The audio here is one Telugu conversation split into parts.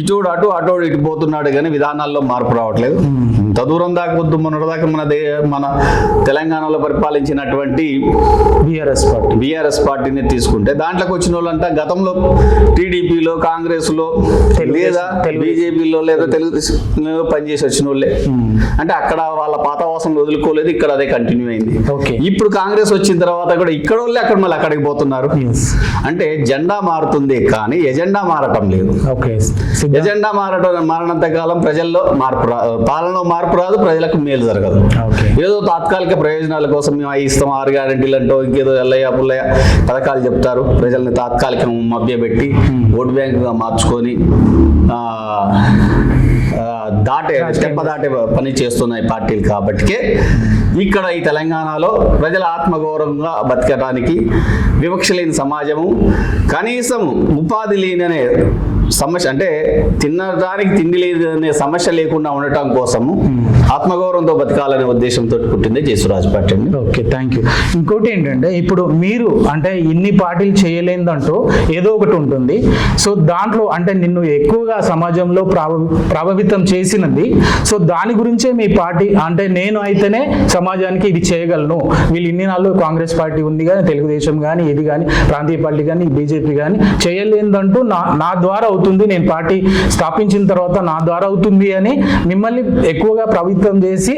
ఇటోడు అటు అటోడు ఇటు పోతున్నాడు కానీ విధానాల్లో మార్పు రావట్లేదు. ఇంత దూరం దాకా వద్దు, మొన్నటిదాకా మన తెలంగాణలో పరిపాలించినటువంటి బీఆర్ఎస్ పార్టీని తీసుకుంటే దాంట్లోకి వచ్చిన వాళ్ళంతా గతంలో టీడీపీలో, కాంగ్రెస్లో లేదా బీజేపీలో లేదా తెలుగుదేశంలో పనిచేసి వచ్చిన వాళ్ళే. అంటే అక్కడ వాళ్ళ పాతవాసనలు వదులుకోలేదు, ఇక్కడ అదే కంటిన్యూ అయింది. ఇప్పుడు కాంగ్రెస్ వచ్చిన తర్వాత కూడా ఇక్కడ వాళ్ళే అక్కడ మళ్ళీ అక్కడికి పోతున్నారు. అంటే జెండా మారుతుంది కానీ ఎజెండా మారటం లేదు. ఎజెండా మారినంత కాలం ప్రజల్లో పాలనలో మార్పు రాదు, ప్రజలకు మేలు జరగదు. ఏదో తాత్కాలిక ప్రయోజనాల కోసం మేము ఇస్తాం 6 గ్యారెంటీలు అంటూ ఇంకేదో ఎల్లయ్య పుల్లయ్య పథకాలు చెప్తారు, ప్రజల్ని తాత్కాలికం మభ్యపెట్టి ఓటు బ్యాంకుగా మార్చుకొని దాటే పని చేస్తున్నాయి పార్టీలు. కాబట్టి ఇక్కడ ఈ తెలంగాణలో ప్రజల ఆత్మగౌరవంగా బతకడానికి, వివక్ష లేని సమాజము, కనీసం ఉపాధి లేని సమస్య అంటే తినడానికి తిండి లేదనే సమస్య లేకుండా ఉండటం కోసము ఆత్మగౌరవంతో బతకాలనే ఉద్దేశంతో పుట్టింది జై స్వరాజ్ పార్టీ అండి. Okay, thank you. ఇంకోటి ఏంటంటే ఇప్పుడు మీరు అంటే ఇన్ని పార్టీలు చేయలేదంటూ ఏదో ఒకటి ఉంటుంది. సో దాంట్లో అంటే నిన్ను ఎక్కువగా సమాజంలో ప్రభావితం చేసినది, సో దాని గురించే మీ పార్టీ అంటే నేను అయితేనే సమాజానికి ఇది చేయగలను, వీళ్ళు ఇన్ని నాళ్ళు కాంగ్రెస్ పార్టీ ఉంది కానీ, తెలుగుదేశం కానీ, ఇది కానీ, ప్రాంతీయ పార్టీ కానీ, బీజేపీ కానీ చేయలేదంటూ నా ద్వారా అవుతుంది, నేను పార్టీ స్థాపించిన తర్వాత నా ద్వారా అవుతుంది అని మిమ్మల్ని ఎక్కువగా ప్రభావితం చేసి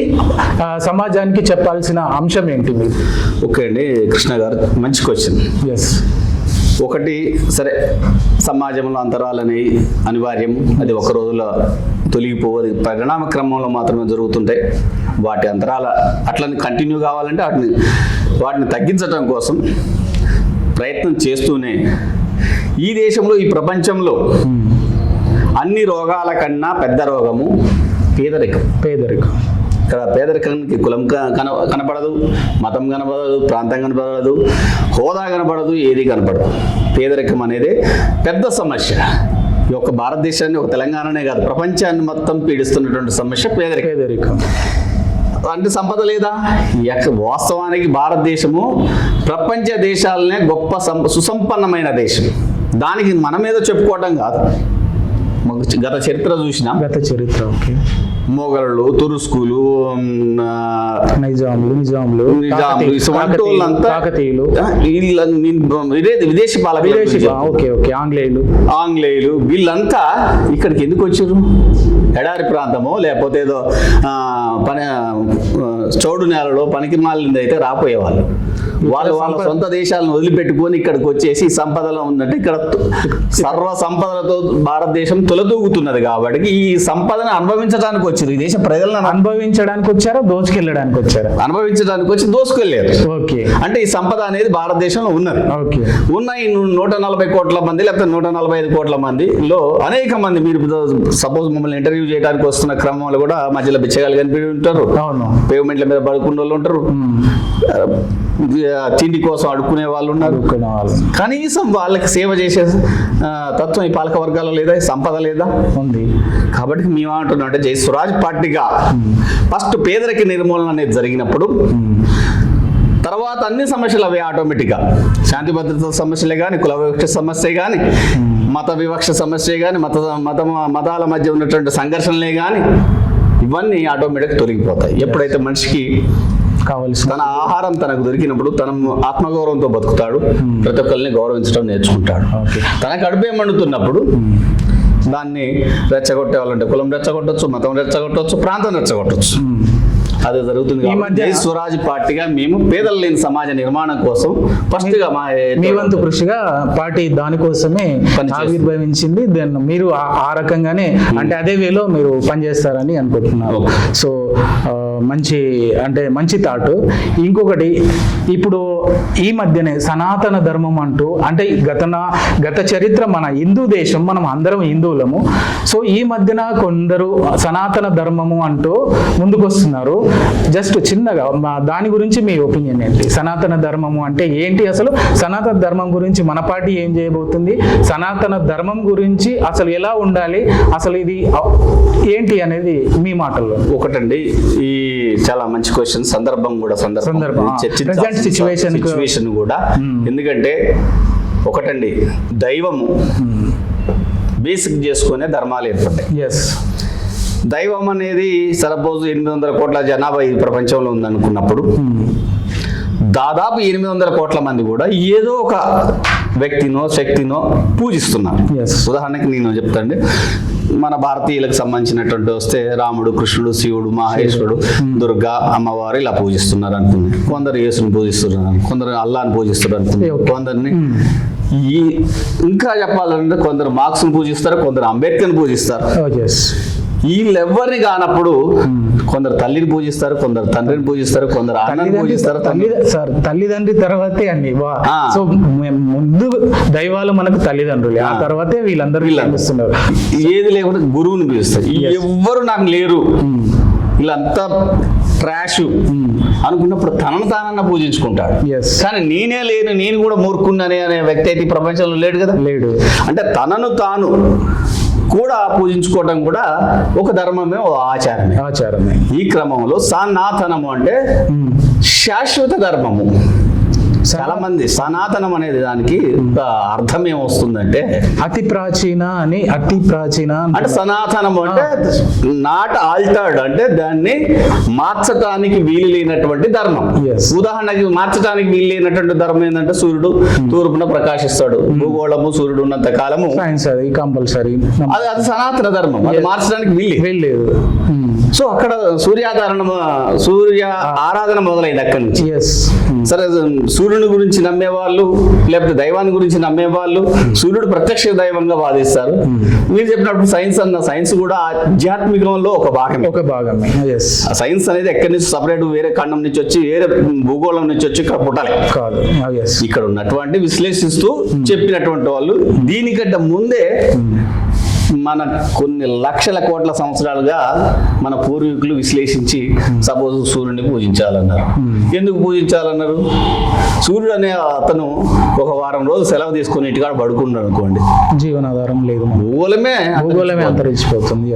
సమాజానికి చెప్పాల్సిన అంశం ఏంటి మీరు? ఓకే అండి కృష్ణ గారు, మంచి క్వశ్చన్. ఎస్, ఒకటి సరే, సమాజంలో అంతరాలనేవి అనివార్యం, అది ఒక రోజులో తొలగిపోవది, పరిణామ క్రమంలో మాత్రమే జరుగుతుంటాయి. వాటి అంతరాల అట్లని కంటిన్యూ కావాలంటే వాటిని తగ్గించడం కోసం ప్రయత్నం చేస్తూనే ఈ దేశంలో, ఈ ప్రపంచంలో అన్ని రోగాల కన్నా పెద్ద రోగము పేదరికం. ఇక్కడ పేదరికానికి కులం కనపడదు, మతం కనపడదు, ప్రాంతం కనపడదు, హోదా కనపడదు, ఏది కనపడదు. పేదరికం అనేది పెద్ద సమస్య. ఈ యొక్క భారతదేశాన్ని, ఒక తెలంగాణనే కాదు ప్రపంచాన్ని మొత్తం పీడిస్తున్నటువంటి సమస్య పేదరికం. అంటే సంపద లేదా? వాస్తవానికి భారతదేశము ప్రపంచ దేశాలనే గొప్ప సుసంపన్నమైన దేశం. దానికి మన మీద చెప్పుకోవటం కాదు. గత చరిత్ర చూసినా, ఓకే, మొఘలు, తురుస్కులు, నిజాములు, విదేశీ పాలకులు, ఆంగ్లేయులు, వీళ్ళంతా ఇక్కడికి ఎందుకు వచ్చారు? ఎడారి ప్రాంతమో లేకపోతే ఏదో చౌడు నేలలో పనికి మాలింది అయితే రాపోయేవాళ్ళు. వాళ్ళ సొంత దేశాలను వదిలిపెట్టుకొని ఇక్కడికి వచ్చేసి సంపదలో ఉందంటే ఇక్కడ సర్వ సంపదలతో భారతదేశం తొలదూగుతున్నది. కాబట్టి ఈ సంపదను అనుభవించడానికి వచ్చారు. ఈ దేశ ప్రజలను అనుభవించడానికి వచ్చారా, దోచుకెళ్ళడానికి వచ్చారా? అనుభవించడానికి వచ్చి దోచుకెళ్ళారు. ఓకే, అంటే ఈ సంపద అనేది భారతదేశంలో ఉన్నది. ఓకే, ఉన్న ఈ 140 కోట్ల మంది లేకపోతే 145 కోట్ల మందిలో అనేక మంది, మీరు సపోజ్ మమ్మల్ని ఇంటర్వ్యూ చేయడానికి వస్తున్న క్రమంలో కూడా మధ్యలో బిచ్చగాళ్ళు కనిపి ఉంటారు, పేమెంట్ల మీద పడుకున్న వాళ్ళు ఉంటారు, తిండి కోసం అడుక్కునే వాళ్ళు ఉన్నారు. కనీసం వాళ్ళకి సేవ చేసే తత్వం ఈ పాలక వర్గాల్లో లేదా? సంపద లేదా? ఉంది. కాబట్టి మేమంటున్నాం అంటే జై స్వరాజ్ పార్టీగా ఫస్ట్ పేదరిక నిర్మూలన అనేది జరిగినప్పుడు తర్వాత అన్ని సమస్యలు అవి ఆటోమేటిక్గా, శాంతి భద్రత సమస్యలే కానీ, కుల వివక్ష సమస్య కానీ, మత వివక్ష సమస్య కానీ, మతాల మధ్య ఉన్నటువంటి సంఘర్షణలే కానీ, ఇవన్నీ ఆటోమేటిక్గా తొలగిపోతాయి. ఎప్పుడైతే మనిషికి కావాల్సిన తన ఆహారం తనకు దొరికినప్పుడు తన ఆత్మగౌరవంతో బతుకుతాడు, ప్రతి ఒక్కరిని గౌరవించడం నేర్చుకుంటాడు. తన కడుపే మండుతున్నప్పుడు దాన్ని రెచ్చగొట్టే వాళ్ళంటే కులం రెచ్చగొట్టొచ్చు, మతం రెచ్చగొట్టొచ్చు, ప్రాంతం రెచ్చగొట్టొచ్చు. అదే జరుగుతుంది. జై స్వరాజ్ పార్టీగా మేము పేదలు లేని సమాజ నిర్మాణం కోసం ఫస్ట్ గా మీ వంతు కృషిగా పార్టీ దానికోసమే ఆవిర్భవించింది. దెన్ మీరు ఆ రకంగానే అంటే అదే వేలో మీరు పనిచేస్తారని అనుకుంటున్నారు. సో మంచి థాట్. ఇంకొకటి, ఇప్పుడు ఈ మధ్యనే సనాతన ధర్మం అంటూ, అంటే గత చరిత్ర మన హిందూ దేశం, మనం అందరం హిందువులము. సో ఈ మధ్యన కొందరు సనాతన ధర్మము అంటూ ముందుకొస్తున్నారు. జస్ట్ చిన్నగా దాని గురించి మీ ఒపీనియన్ ఏంటి? సనాతన ధర్మము అంటే ఏంటి? అసలు సనాతన ధర్మం గురించి మన పార్టీ ఏం చేయబోతుంది? సనాతన ధర్మం గురించి అసలు ఎలా ఉండాలి, అసలు ఇది ఏంటి అనేది మీ మాటల్లో. ఒకటండి, ఈ చాలా మంచి క్వశ్చన్. సందర్భం సిచ్యువేషన్ కూడా. ఎందుకంటే ఒకటండి, బేసిక్ చేసుకునే ధర్మాలు ఏర్పడ్డాయి. ఎస్. దైవం అనేది సపోజ్ 800 కోట్ల జనాభా ఈ ప్రపంచంలో ఉందనుకున్నప్పుడు దాదాపు 800 కోట్ల మంది కూడా ఏదో ఒక వ్యక్తినో శక్తినో పూజిస్తున్నారు. Yes. ఉదాహరణకి నేను చెప్తాండి, మన భారతీయులకు సంబంధించినటువంటి వస్తే రాముడు, కృష్ణుడు, శివుడు, మహేశ్వరుడు, దుర్గా, అమ్మవారు ఇలా పూజిస్తున్నారు అనుకున్నాను. కొందరు యేసుని పూజిస్తున్నారు, కొందరు అల్లాని పూజిస్తున్నారు అనుకున్నారు, కొందరిని ఈ ఇంకా చెప్పాలంటే కొందరు మార్క్స్ని పూజిస్తారు, కొందరు అంబేద్కర్ని పూజిస్తారు. వీళ్ళెవ్వరిని కానప్పుడు కొందరు తల్లిని పూజిస్తారు, కొందరు తండ్రిని పూజిస్తారు, కొందరు అన్నని పూజిస్తారు. తల్లిదండ్రి తర్వాతే అన్ని. సో ముందు దైవాలు మనకు తల్లిదండ్రులు, ఆ తర్వాతే వీళ్ళందరూ పూజిస్తున్నారు. ఏది లేకుండా గురువుని పూజిస్తారు. ఎవ్వరు నాకు లేరు, వీళ్ళంతా ట్రాష్ అనుకున్నప్పుడు తనను తానన్నా పూజించుకుంటాడు. కానీ నేనే లేను, నేను కూడా మూర్ఖున్నానే అనే వ్యక్తి అయితే ఈ ప్రపంచంలో లేడు కదా. లేడు. అంటే తనను తాను కూడా పూజించుకోవడం కూడా ఒక ధర్మమే, ఓ ఆచారమే. ఈ క్రమంలో సనాతనము అంటే శాశ్వత ధర్మము. చాలా మంది సనాతనం అనేది దానికి అర్థం ఏమొస్తుందంటే అతి ప్రాచీన అంటే సనాతనం అంటే నాట్ ఆల్టర్డ్, అంటే దాన్ని మార్చడానికి వీలు లేనటువంటి ధర్మం. ఉదాహరణకి మార్చడానికి వీలు లేనటువంటి ధర్మం ఏంటంటే సూర్యుడు తూర్పున ప్రకాశిస్తాడు, భూగోళము సూర్యుడు ఉన్నంత కాలము కంపల్సరీ అది సనాతన ధర్మం, అది మార్చడానికి వీల్లేదు. సో అక్కడ సూర్య ఆరాధన మొదలైంది అక్కడి నుంచి. సరే, సూర్యుని గురించి నమ్మేవాళ్ళు లేకపోతే దైవాన్ని గురించి నమ్మేవాళ్ళు సూర్యుడు ప్రత్యక్ష దైవంగా వాదిస్తారు. మీరు చెప్పినప్పుడు సైన్స్ కూడా ఆధ్యాత్మికంలో ఒక భాగమే. సైన్స్ అనేది ఎక్కడి నుంచి సపరేట్ వేరే ఖండం నుంచి వచ్చి వేరే భూగోళం నుంచి వచ్చి ఇక్కడ పుట్టాలి కాదు. ఇక్కడ ఉన్నటువంటి విశ్లేషిస్తూ చెప్పినటువంటి వాళ్ళు దీనికంటే ముందే మన కొన్ని లక్షల కోట్ల సంవత్సరాలుగా మన పూర్వీకులు విశ్లేషించి సపోజ్ సూర్యుడిని పూజించాలన్నారు. ఎందుకు పూజించాలన్నారు? సూర్యుడు అనే అతను ఒక వారం రోజులు సెలవు తీసుకుని ఇంటికాడ పడుకున్నాడు అనుకోండి, జీవనాధారం లేదు, భూగోళమే అంతరించిపోతుంది.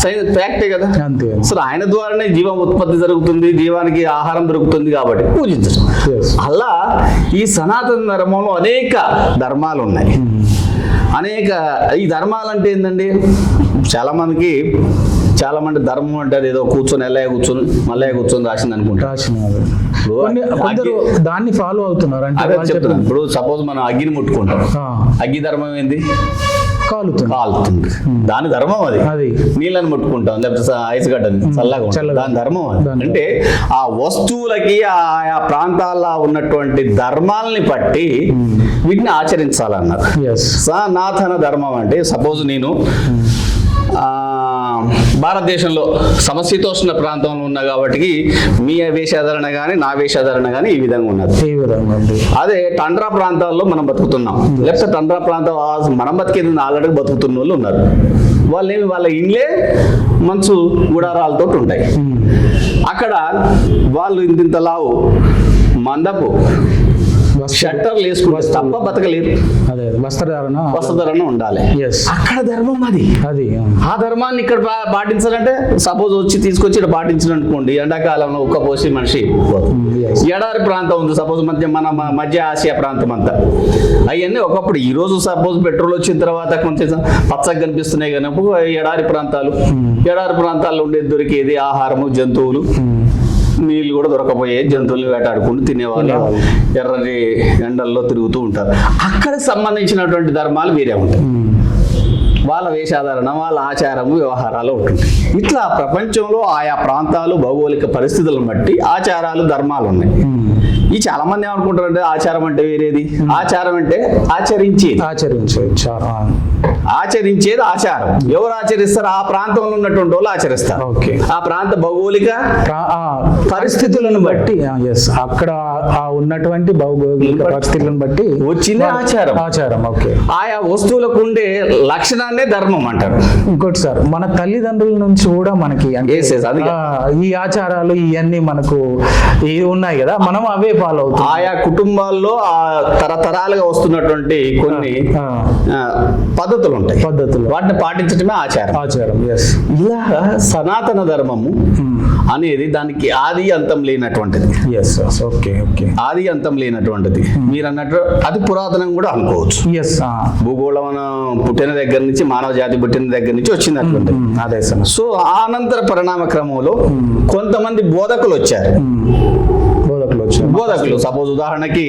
సైన్స్ ఫ్యాక్టే కదా. అసలు ఆయన ద్వారానే జీవం ఉత్పత్తి జరుగుతుంది, జీవానికి ఆహారం దొరుకుతుంది కాబట్టి పూజించడం. అలా ఈ సనాతన ధర్మంలో అనేక ధర్మాలు ఉన్నాయి. ఈ ధర్మాలంటే ఏంటండి, చాలా మంది ధర్మం అంటే ఏదో కూర్చొని మల్లయ్య కూర్చొని రాసింది అనుకుంటారు. దాన్ని ఫాలో అవుతున్నారు. చెప్తున్నాను, ఇప్పుడు సపోజ్ మనం అగ్గిని ముట్టుకుంటాం, అగ్గి ధర్మం ఏంది? కాలుతుంది. దాని ధర్మం అది. నీళ్ళని ముట్టుకుంటాం లేకపోతే ఐస్ గడ్డని చల్లగా, దాని ధర్మం అది. అంటే ఆ వస్తువులకి ఆయా ప్రాంతాల్లో ఉన్నటువంటి ధర్మాలని బట్టి వీటిని ఆచరించాలన్నారు. సనాతన ధర్మం అంటే సపోజ్ నేను భారతదేశంలో సమశీతోష్ణ ప్రాంతంలో ఉన్నా కాబట్టి మీ వేషాధారణ కానీ నా వేషాధారణ కానీ ఈ విధంగా ఉన్నది. అదే టండ్రా ప్రాంతాల్లో మనం బతుకుతున్నాం, లేకపోతే టండ్రా ప్రాంతం మనం బతికేది ఆల్రెడీ బతుకుతున్న వాళ్ళు ఉన్నారు. వాళ్ళ ఇండ్లే మంచు గుడారాలతో ఉంటాయి. అక్కడ వాళ్ళు ఇంత లావు మందపు షట్టర్లు వేసుకుంటే తప్ప బతకలేరు. వస్త్రధారణ ఉండాలి. అక్కడ ధర్మం అది. ఆ ధర్మాన్ని ఇక్కడ పాటించాలంటే సపోజ్ తీసుకొచ్చి ఇక్కడ పాటించడం అనుకోండి, ఎండాకాలంలో ఉక్కపోసి మనిషి ఎడారి ప్రాంతం ఉంది సపోజ్ మన మధ్య ఆసియా ప్రాంతం అంతా, అవన్నీ ఒకప్పుడు. ఈ రోజు సపోజ్ పెట్రోల్ వచ్చిన తర్వాత కొంచెం పచ్చగా కనిపిస్తున్నాయి కానీ ఎడారి ప్రాంతాల్లో ఉండేది దొరికేది ఆహారము, జంతువులు, నీళ్ళు కూడా దొరకపోయే, జంతువులు వేటాడుకుంటూ తినేవాళ్ళు, ఎర్రని ఎండల్లో తిరుగుతూ ఉంటారు. అక్కడ సంబంధించినటువంటి ధర్మాలు వేరే ఉంటాయి. వాళ్ళ వేషాధారణ, వాళ్ళ ఆచారము, వ్యవహారాలు ఉంటుంది. ఇట్లా ప్రపంచంలో ఆయా ప్రాంతాలు భౌగోళిక పరిస్థితులను బట్టి ఆచారాలు, ధర్మాలు ఉన్నాయి. ఈ చాలా మంది ఏమనుకుంటారంటే ఆచారం అంటే వేరేది, ఆచారం అంటే ఆచరించేది ఆచారం. ఎవరు ఆచరిస్తారు? ఆ ప్రాంతంలో ఉన్నటువంటి వాళ్ళు ఆచరిస్తారు. ఆ ప్రాంత భౌగోళిక పరిస్థితులను బట్టి, అక్కడ ఉన్నటువంటి భౌగోళిక పరిస్థితులను బట్టి వచ్చింది ఆచారం. ఆయా వస్తువులకు ఉండే లక్షణాన్నే ధర్మం అంటారు. ఇంకోటి సార్, మన తల్లిదండ్రుల నుంచి కూడా మనకి ఈ ఆచారాలు ఇవన్నీ మనకు ఉన్నాయి కదా, మనం అవే ఫాలో అవుతాం. ఆయా కుటుంబాల్లో తరతరాలుగా వస్తున్నటువంటి కొన్ని పద్ధతులు ఉంటాయి, వాటిని పాటించడమే ఆచారం. ఎస్. ఇలా సనాతన ధర్మము అనేది దానికి ఆది అంతం లేనటువంటిది. ఎస్. ఓకే. ఆది అంతం లేనటువంటిది. మీరు అన్నట్టు అది పురాతనం కూడా అనుకోవచ్చు. ఎస్. భూగోళం పుట్టిన దగ్గర నుంచి, మానవ జాతి పుట్టిన దగ్గర నుంచి వచ్చినటువంటి. అదే సార్. సో అనంతర పరిణామ క్రమంలో కొంతమంది బోధకులు వచ్చారు. సపోజ్ ఉదాహరణకి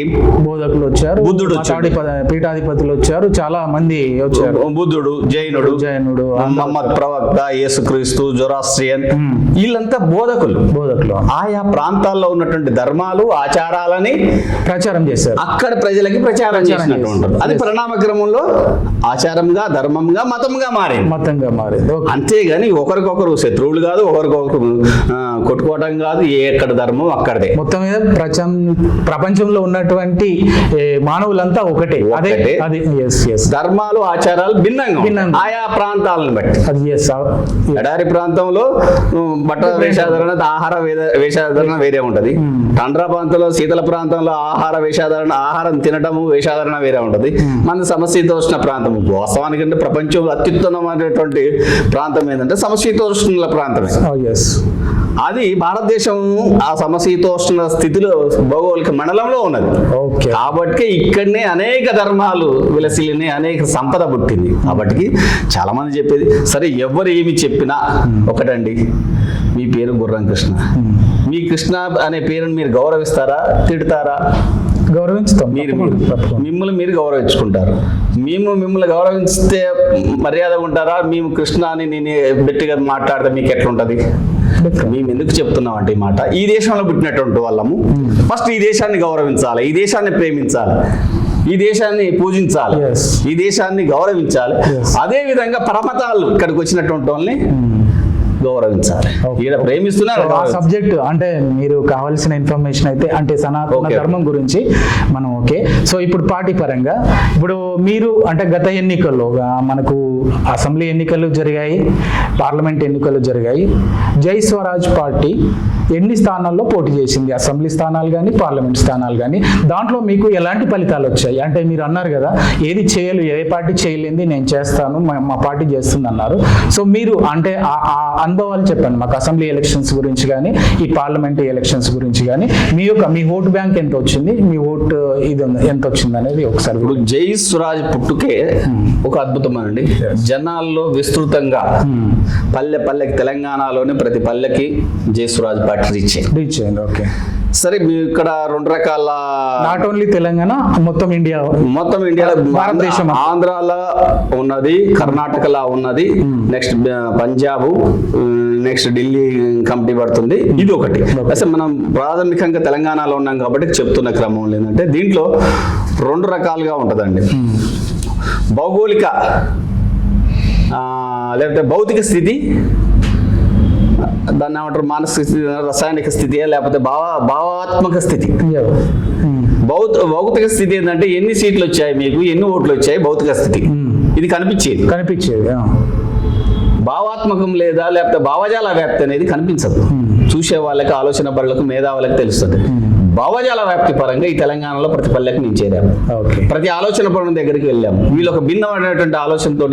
బోధకులు వచ్చారు, బుద్ధుడు వచ్చాడు, పీఠాధిపతులు వచ్చారు, చాలా మంది వచ్చారు. బుద్ధుడు, జైనుడు, మహమ్మద్ ప్రవక్త, యేసుక్రీస్తు, జొరాస్ట్రియన్, వీళ్ళంతా బోధకులు. ఆయా ప్రాంతాల్లో ఉన్నటువంటి ధర్మాలు, ఆచారాలని ప్రచారం చేశారు, అక్కడ ప్రజలకి ప్రచారం చేసినట్టు ఉంటుంది. అది పరిణామ క్రమంలో ఆచారంగా, ధర్మంగా, మతంగా మారింది. అంతేగాని ఒకరికొకరు శత్రువులు కాదు, ఒకరికొకరు కొట్టుకోవడం కాదు. ఎక్కడ ధర్మం అక్కడదే. మొత్తం మీద ప్రపంచంలో ఉన్నటువంటి మానవులంతా ఒకటే. ధర్మాలు, ఆచారాలు భిన్నంగా ఆయా ప్రాంతాలను బట్టి. ఎడారి ప్రాంతంలో బట్ట వేషాధరణ, ఆహార వేషాధరణ వేరే ఉంటది. టండ్రా ప్రాంతంలో, శీతల ప్రాంతంలో ఆహార వేషాధరణ, ఆహారం తినటము, వేషాధరణ వేరే ఉంటది. మన సమశీతోష్ణ ప్రాంతం, వాస్తవానికి అంటే ప్రపంచంలో అత్యుత్తమమైనటువంటి ప్రాంతం ఏంటంటే సమశీతోష్ణుల ప్రాంతమే. అది భారతదేశం ఆ సమశీతోష్ణ స్థితిలో భౌగోళిక మండలంలో ఉన్నది. కాబట్టి ఇక్కడనే అనేక ధర్మాలు విలసిల్లినాయి, అనేక సంపద పుట్టింది. కాబట్టి చాలా మంది చెప్పేది, సరే ఎవరు ఏమి చెప్పినా ఒకటండి, మీ పేరు గుర్రం కృష్ణ, మీ కృష్ణ అనే పేరుని మీరు గౌరవిస్తారా, తిడతారా? గౌరవించుతాం. మిమ్మల్ని మీరు గౌరవించుకుంటారు. మిమ్మల్ని గౌరవిస్తే మర్యాద ఉంటారా? మేము కృష్ణ అని నేను గట్టిగా మాట్లాడితే మీకు ఎట్లుంటది? మేము ఎందుకు చెప్తున్నాం అంటే ఈ మాట, ఈ దేశంలో పుట్టినటువంటి వాళ్ళము ఫస్ట్ ఈ దేశాన్ని గౌరవించాలి, ఈ దేశాన్ని ప్రేమించాలి, ఈ దేశాన్ని పూజించాలి, ఈ దేశాన్ని గౌరవించాలి. అదే విధంగా పరమతాలు ఇక్కడికి వచ్చినటువంటి వాళ్ళని గౌరవించాలి, ప్రేమిస్తున్నారు. ఆ సబ్జెక్ట్ అంటే మీరు కావాల్సిన ఇన్ఫర్మేషన్ అయితే అంటే సనాతన ధర్మం గురించి మనం ఓకే. సో ఇప్పుడు పార్టీ పరంగా ఇప్పుడు మీరు అంటే గత ఎన్నికల్లో మనకు అసెంబ్లీ ఎన్నికలు జరిగాయి, పార్లమెంట్ ఎన్నికలు జరిగాయి. జై స్వరాజ్ పార్టీ ఎన్ని స్థానాల్లో పోటీ చేసింది? అసెంబ్లీ స్థానాలు కానీ, పార్లమెంట్ స్థానాలు కానీ. దాంట్లో మీకు ఎలాంటి ఫలితాలు వచ్చాయి? అంటే మీరు అన్నారు కదా, ఏది చేయలు, ఏ పార్టీ చేయలేంది నేను చేస్తాను, మా పార్టీ చేస్తుంది అన్నారు. సో మీరు అంటే ఆ అనుభవాలు చెప్పండి మాకు, అసెంబ్లీ ఎలక్షన్స్ గురించి కానీ, ఈ పార్లమెంట్ ఎలక్షన్స్ గురించి కానీ. మీ ఓటు బ్యాంక్ ఎంత వచ్చింది, మీ ఓటు ఇది ఎంత వచ్చింది అనేది ఒకసారి. ఇప్పుడు జై స్వరాజ్ పుట్టుకే ఒక అద్భుతమనండి. జనాల్లో విస్తృతంగా పల్లెకి తెలంగాణలోనే ప్రతి పల్లెకి జై స్వరాజ్ పార్టీ రీచ్ అయింది. ఓకే. సరే, మీరు ఇక్కడ రెండు రకాల, నాట్ ఓన్లీ తెలంగాణ, మొత్తం ఇండియా, భారతదేశం, ఆంధ్రాలో ఉన్నది, కర్ణాటకలో ఉన్నది, next Punjab, next Delhi committee పడుతుంది. ఇది ఒకటి. అసలు మనం ప్రాథమికంగా తెలంగాణలో ఉన్నాం కాబట్టి చెప్తున్న క్రమంలో ఏంటంటే దీంట్లో రెండు రకాలుగా ఉంటుందండి. భౌగోళిక లేకపోతే భౌతిక స్థితి, దాన్ని ఏమంటారు, మానసిక స్థితి, రసాయనిక స్థితి, లేకపోతే భావాత్మక స్థితి. భౌతిక స్థితి ఏంటంటే ఎన్ని సీట్లు వచ్చాయి మీకు, ఎన్ని ఓట్లు వచ్చాయి, భౌతిక స్థితి. ఇది కనిపించేది. భావాత్మకం లేదా లేకపోతే భావజాల వ్యాప్తి అనేది కనిపించదు. చూసే వాళ్ళకి, ఆలోచన పరులకు, మేధావులకు తెలుస్తుంది. భావజాల వ్యాప్తి పరంగా ఈ తెలంగాణలో ప్రతి పల్లెకి మేము చేరాము, ప్రతి ఆలోచన పరుల దగ్గరికి వెళ్ళాము. వీళ్ళు ఒక భిన్నమైనటువంటి ఆలోచనతో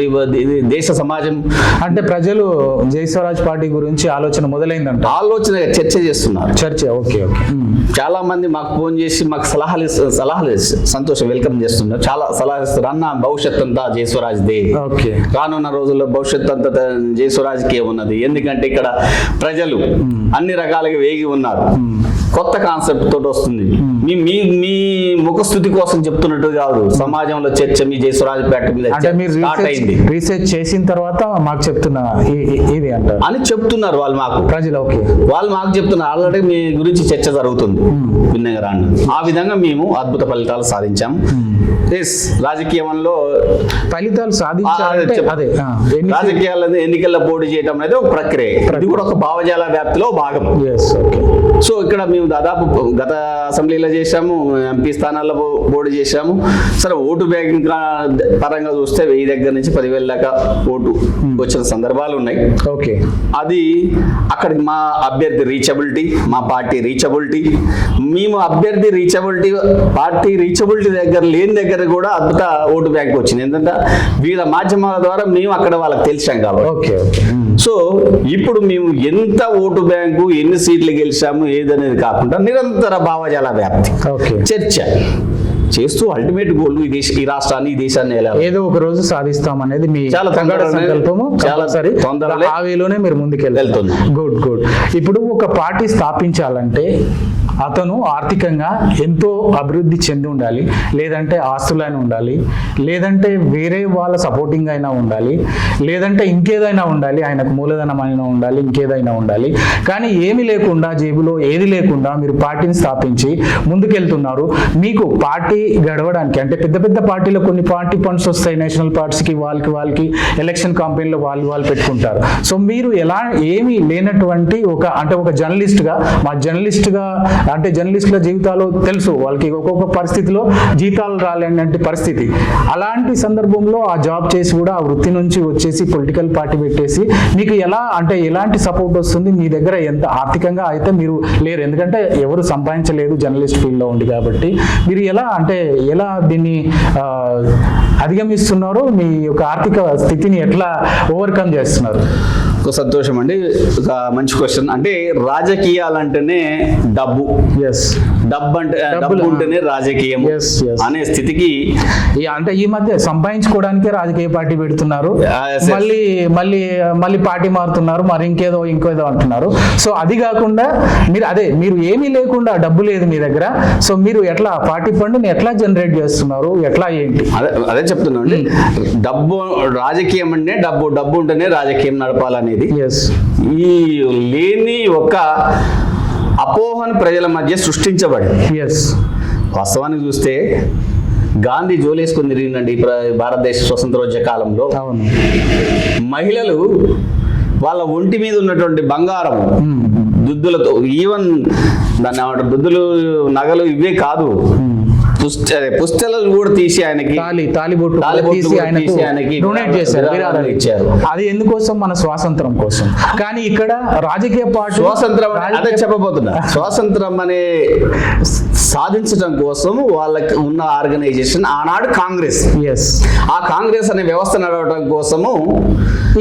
దేశ సమాజం అంటే ప్రజలు జై స్వరాజ్ పార్టీ గురించి ఆలోచన మొదలైందంట, ఆలోచన చర్చ చేస్తున్నారు. ఓకే. చాలా మంది మాకు ఫోన్ చేసి మాకు సలహాలు సంతోషం వెల్కమ్ చేస్తున్నారు, చాలా సలహాలు ఇస్తారు. అన్న భవిష్యత్ అంతా జై స్వరాజ్ దే, రానున్న రోజుల్లో భవిష్యత్ అంతా జై స్వరాజ్కే ఉన్నది. ఎందుకంటే ఇక్కడ ప్రజలు అన్ని రకాలుగా వేగి ఉన్నారు, కొత్త కాన్సెప్ట్ తోటి వస్తుంది. మీ ముఖస్థుతి కోసం చెప్తున్నట్టు కాదు, సమాజంలో చర్చ మీ జై స్వరాజ్ పార్టీ మీద స్టార్ట్ అయింది. రీసెర్చ్ చేసిన తర్వాత మాకు చెప్తున్నా ఇది అంటారు అని చెప్తున్నారు వాళ్ళు మాకు, ప్రజలు. ఓకే, వాళ్ళు మాకు చెప్తున్నారు. ఆల్రెడీ మీ గురించి చర్చ జరుగుతుంది భిన్నంగా రాండి. ఆ విధంగా మేము అద్భుత ఫలితాలు సాధించాం. రాజకీయంలో ఫలితాలు సాధించాలంటే రాజకీయాల్లో ఎన్నికల్లో పోటీ చేయడం అనేది ఒక ప్రక్రియ. ఇది కూడా ఒక భావజాల వ్యాప్తిలో భాగం. సో ఇక్కడ మేము మేము దాదాపు గత అసెంబ్లీలో చేశాము, ఎంపీ స్థానాల్లో పోటీ చేశాము. సరే ఓటు బ్యాంకింగ్ పరంగా చూస్తే 1000 దగ్గర నుంచి 10,000 దాకా ఓటు వచ్చిన సందర్భాలు ఉన్నాయి. ఓకే, అది అక్కడికి మా అభ్యర్థి రీచబిలిటీ, మా పార్టీ రీచబిలిటీ, మేము అభ్యర్థి రీచబిలిటీ, పార్టీ రీచబిలిటీ దగ్గర లేని దగ్గర కూడా అద్భుత ఓటు బ్యాంక్ వచ్చింది. ఎందుకంటే వివిధ మాధ్యమాల ద్వారా మేము అక్కడ వాళ్ళకి తెలిసాం కాబట్టి. ఓకే. సో ఇప్పుడు మేము ఎంత ఓటు బ్యాంకు, ఎన్ని సీట్లు గెలిచాము ఏదనేది కాకుండా నిరంతర భావజాల వ్యాప్తి, చర్చ చేస్తూ అల్టిమేట్ గోల్ ఈ రాష్ట్రాన్ని, ఈ దేశాన్ని ఎలా ఏదో ఒక రోజు సాధిస్తాం అనేది మీ చాలా సంకల్పము. చాలా సరే, తొందరగా ఆ వేలోనే మీరు ముందుకు వెళ్తున్నారు. Good good. ఇప్పుడు ఒక పార్టీ స్థాపించాలంటే అతను ఆర్థికంగా ఎంతో అభివృద్ధి చెంది ఉండాలి, లేదంటే ఆస్తులైనా ఉండాలి, లేదంటే వేరే వాళ్ళ సపోర్టింగ్ అయినా ఉండాలి, లేదంటే ఇంకేదైనా ఉండాలి, ఆయనకు మూలధనం అయినా ఉండాలి, ఇంకేదైనా ఉండాలి. కానీ ఏమి లేకుండా, జేబులో ఏది లేకుండా మీరు పార్టీని స్థాపించి ముందుకెళ్తున్నారు. మీకు పార్టీ గడవడానికి అంటే పెద్ద పెద్ద పార్టీలో కొన్ని పార్టీ ఫండ్స్ వస్తాయి, నేషనల్ పార్టీస్కి, వాళ్ళకి ఎలక్షన్ కాంపెయిన్లో వాళ్ళు పెట్టుకుంటారు. సో మీరు ఎలా ఏమీ లేనటువంటి ఒక జర్నలిస్ట్గా, మా జర్నలిస్ట్గా అంటే జర్నలిస్టుల జీవితాలు తెలుసు, వాళ్ళకి ఒక్కొక్క పరిస్థితిలో జీతాలు రాలేనటువంటి పరిస్థితి. అలాంటి సందర్భంలో ఆ జాబ్ చేసి కూడా ఆ వృత్తి నుంచి వచ్చేసి పొలిటికల్ పార్టీ పెట్టేసి మీకు ఎలాంటి సపోర్ట్ వస్తుంది? మీ దగ్గర ఎంత ఆర్థికంగా అయితే మీరు లేరు, ఎందుకంటే ఎవరు సంపాదించలేదు జర్నలిస్ట్ ఫీల్డ్లో ఉంది కాబట్టి. మీరు ఎలా దీన్ని అధిగమిస్తున్నారు? మీ యొక్క ఆర్థిక స్థితిని ఎట్లా ఓవర్కమ్ చేస్తున్నారు? ఒక సంతోషం అండి, ఒక మంచి క్వశ్చన్. అంటే రాజకీయాలంటేనే డబ్బు, డబ్బు ఉంటేనే రాజకీయం అనే స్థితికి అంటే ఈ మధ్య సంపాదించుకోవడానికే రాజకీయ పార్టీ పెడుతున్నారు, మళ్ళీ పార్టీ మారుతున్నారు, మరి ఇంకేదో అంటున్నారు. సో అది కాకుండా మీరు ఏమీ లేకుండా, డబ్బు లేదు మీ దగ్గర, సో మీరు ఎట్లా పార్టీ ఫండ్ని ఎట్లా జనరేట్ చేస్తున్నారు, ఎట్లా ఏంటి? అదే చెప్తున్నాను. డబ్బు, రాజకీయం అంటే డబ్బు ఉంటేనే రాజకీయం నడపాలనేది ఈ లేని ఒక అపోహను ప్రజల మధ్య సృష్టించబడింది. వాస్తవానికి చూస్తే గాంధీ జోలేసుకొని తిరిగిందండి భారతదేశ స్వతంత్రోద్యమ కాలంలో. మహిళలు వాళ్ళ ఒంటి మీద ఉన్నటువంటి బంగారం దుద్దులతో, ఈవెన్ దాన్ని ఏమంటారు, దుద్దులు, నగలు ఇవే కాదు, పుస్తకాలు కూడా తీసి ఆయనకి డొనేట్ చేశారు, ఇచ్చారు. అది ఎందుకోసం? మన స్వాతంత్రం కోసం. కానీ ఇక్కడ రాజకీయ పార్టీ స్వాతంత్రం అదే చెప్పబోతున్నా. స్వాతంత్రం అనే సాధించడం కోసం వాళ్ళకి ఉన్న ఆర్గనైజేషన్ ఆనాడు కాంగ్రెస్. ఆ కాంగ్రెస్ అనే వ్యవస్థ నడవడం కోసము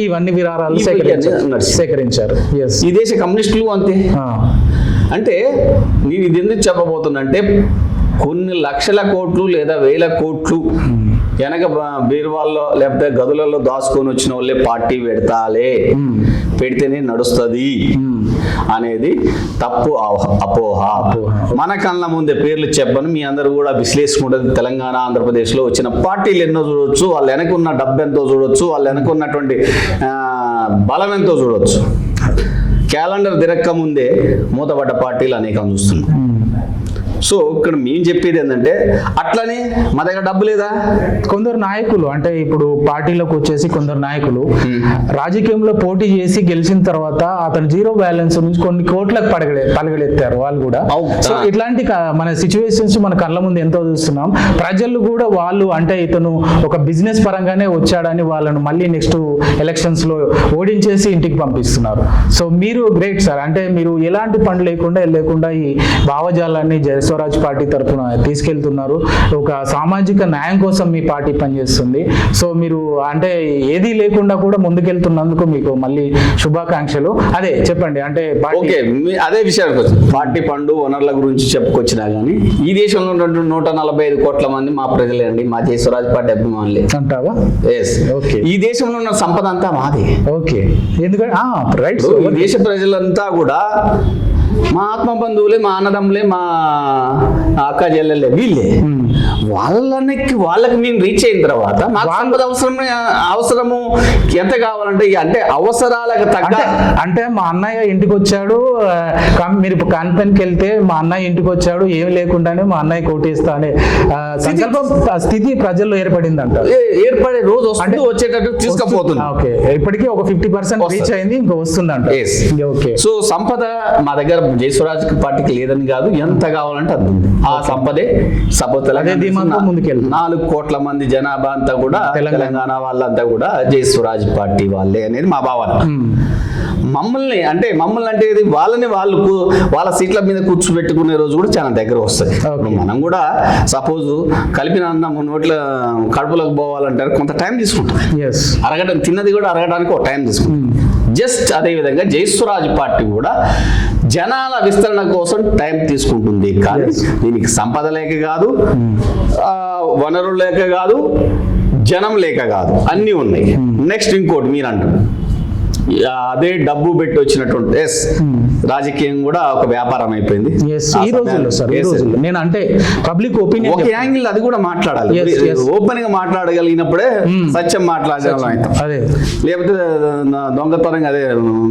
ఇవన్నీ విరాళాలు సేకరించారు. ఈ దేశ కమ్యూనిస్టులు అంతే. అంటే నేను ఇది ఎందుకు చెప్పబోతున్నా అంటే, కొన్ని లక్షల కోట్లు లేదా వేల కోట్లు వెనక బీరువాల్లో లేకపోతే గదులలో దాచుకొని వచ్చిన వాళ్ళే పార్టీ పెడితేనే నడుస్తుంది అనేది తప్పు అపోహ. మన కళ్ళ ముందే పేర్లు చెప్పను, మీ అందరూ కూడా విశ్లేషించుకుంటుంది. తెలంగాణ, ఆంధ్రప్రదేశ్లో వచ్చిన పార్టీలు ఎన్నో చూడొచ్చు, వాళ్ళు వెనకున్న డబ్బు ఎంతో చూడొచ్చు, వాళ్ళు వెనకున్నటువంటి బలం ఎంతో చూడొచ్చు. క్యాలెండర్ తిరక్క ముందే మూతపడ్డ పార్టీలు అనేకం చూస్తున్నాం. సో ఇక్కడ మేము చెప్పేది ఏంటంటే, అట్లనే మా దగ్గర డబ్బు లేదా? కొందరు నాయకులు, అంటే ఇప్పుడు పార్టీలోకి వచ్చేసి కొందరు నాయకులు రాజకీయంలో పోటీ చేసి గెలిచిన తర్వాత అతను జీరో బ్యాలెన్స్ నుంచి కొన్ని కోట్లకు పలగలెత్తారు వాళ్ళు కూడా. సో ఇట్లాంటి మన సిచ్యువేషన్స్ మన కళ్ళ ముందు ఎంతో చూస్తున్నాం. ప్రజలు కూడా వాళ్ళు అంటే ఇతను ఒక బిజినెస్ పరంగానే వచ్చాడని వాళ్ళను మళ్ళీ నెక్స్ట్ ఎలక్షన్స్ లో ఓడించేసి ఇంటికి పంపిస్తున్నారు. సో మీరు గ్రేట్ సార్, అంటే మీరు ఎలాంటి పనులు లేకుండా ఈ భావజాలాన్ని స్వరాజ్ పార్టీ తరఫున తీసుకెళ్తున్నారు. ఒక సామాజిక న్యాయం కోసం మీ పార్టీ పనిచేస్తుంది. సో మీరు అంటే ఏది లేకుండా కూడా ముందుకెళ్తున్నందుకు మీకు మళ్ళీ శుభాకాంక్షలు. అదే చెప్పండి, అంటే ఓకే, అదే విషయానికి వచ్చి పార్టీ ఫండ్ వనరుల గురించి చెప్పుకొచ్చినా కానీ ఈ దేశంలో ఉన్నటువంటి 145 కోట్ల మంది మా ప్రజలే అండి, మా స్వరాజ్ పార్టీ అభిమానులే అంటావా? ఓకే, ఈ దేశంలో ఉన్న సంపద అంతా మాది. ఓకే, ఎందుకంటే రైట్, ఈ దేశ ప్రజలంతా కూడా మా ఆత్మ బంధువులే, మా అన్నదమ్ములే, మా అక్క చెల్లెలే, వీళ్ళే. వాళ్ళకి మేము రీచ్ అయిన తర్వాత అవసరము ఎంత కావాలంటే, అంటే అవసరాలకు తగ్గ, అంటే మా అన్నయ్య ఇంటికి వచ్చాడు, మీరు కంపెనీకి వెళ్తే మా అన్నయ్య ఇంటికి వచ్చాడు, ఏమి లేకుండానే మా అన్నయ్య కోటేస్తా అనే సంకల్పం స్థితి ప్రజల్లో ఏర్పడింది అంట. ఏర్పడే రోజు అంటే వచ్చేటట్టు తీసుకుపోతుంది. ఓకే, ఇప్పటికీ ఒక 50% రీచ్ అయింది, ఇంకా వస్తుందంట. ఓకే, సో సంపద మా దగ్గర జయస్వరాజ్ పార్టీకి లేదని కాదు, ఎంత కావాలంటే అంత ఉంది. ఆ సంపదే అదే ధీమాతో ముందుకెళ్తుంది. 4 కోట్ల మంది జనాభా అంతా కూడా తెలంగాణ వాళ్ళంతా కూడా జయస్వరాజ్ పార్టీ వాళ్ళే అనేది మా భావన. మమ్మల్ని అంటే ఇది వాళ్ళని వాళ్ళ సీట్ల మీద కూర్చోబెట్టుకునే రోజు కూడా చాలా దగ్గర వస్తుంది. మనం కూడా సపోజ్ కలిపిన అన్నం నోట్ల కడుపులోకి పోవాలంటారు, కొంత టైం తీసుకుంటుంది. అరగడం తిన్నది కూడా అరగడానికి ఒక టైం తీసుకుంటుంది. జస్ట్ అదే విధంగా జయస్వరాజ్ పార్టీ కూడా జనాల విస్తరణ కోసం టైం తీసుకుంటుంది. కానీ దీనికి సంపద లేక కాదు, వనరులు లేక కాదు, జనం లేక కాదు, అన్నీ ఉన్నాయి. నెక్స్ట్ ఇంకోటి మీరు అంటారు అదే డబ్బు పెట్టి వచ్చినటువంటి రాజకీయం కూడా ఒక వ్యాపారం అయిపోయింది ఈ రోజుల్లో. నేను అంటే పబ్లిక్ ఒపీనియన్ ఒక యాంగిల్ అది కూడా మాట్లాడాలి. ఓపెన్ గా మాట్లాడగలిగినప్పుడే సత్యం మాట్లాడగలం. లేకపోతే దొంగతనంగా అదే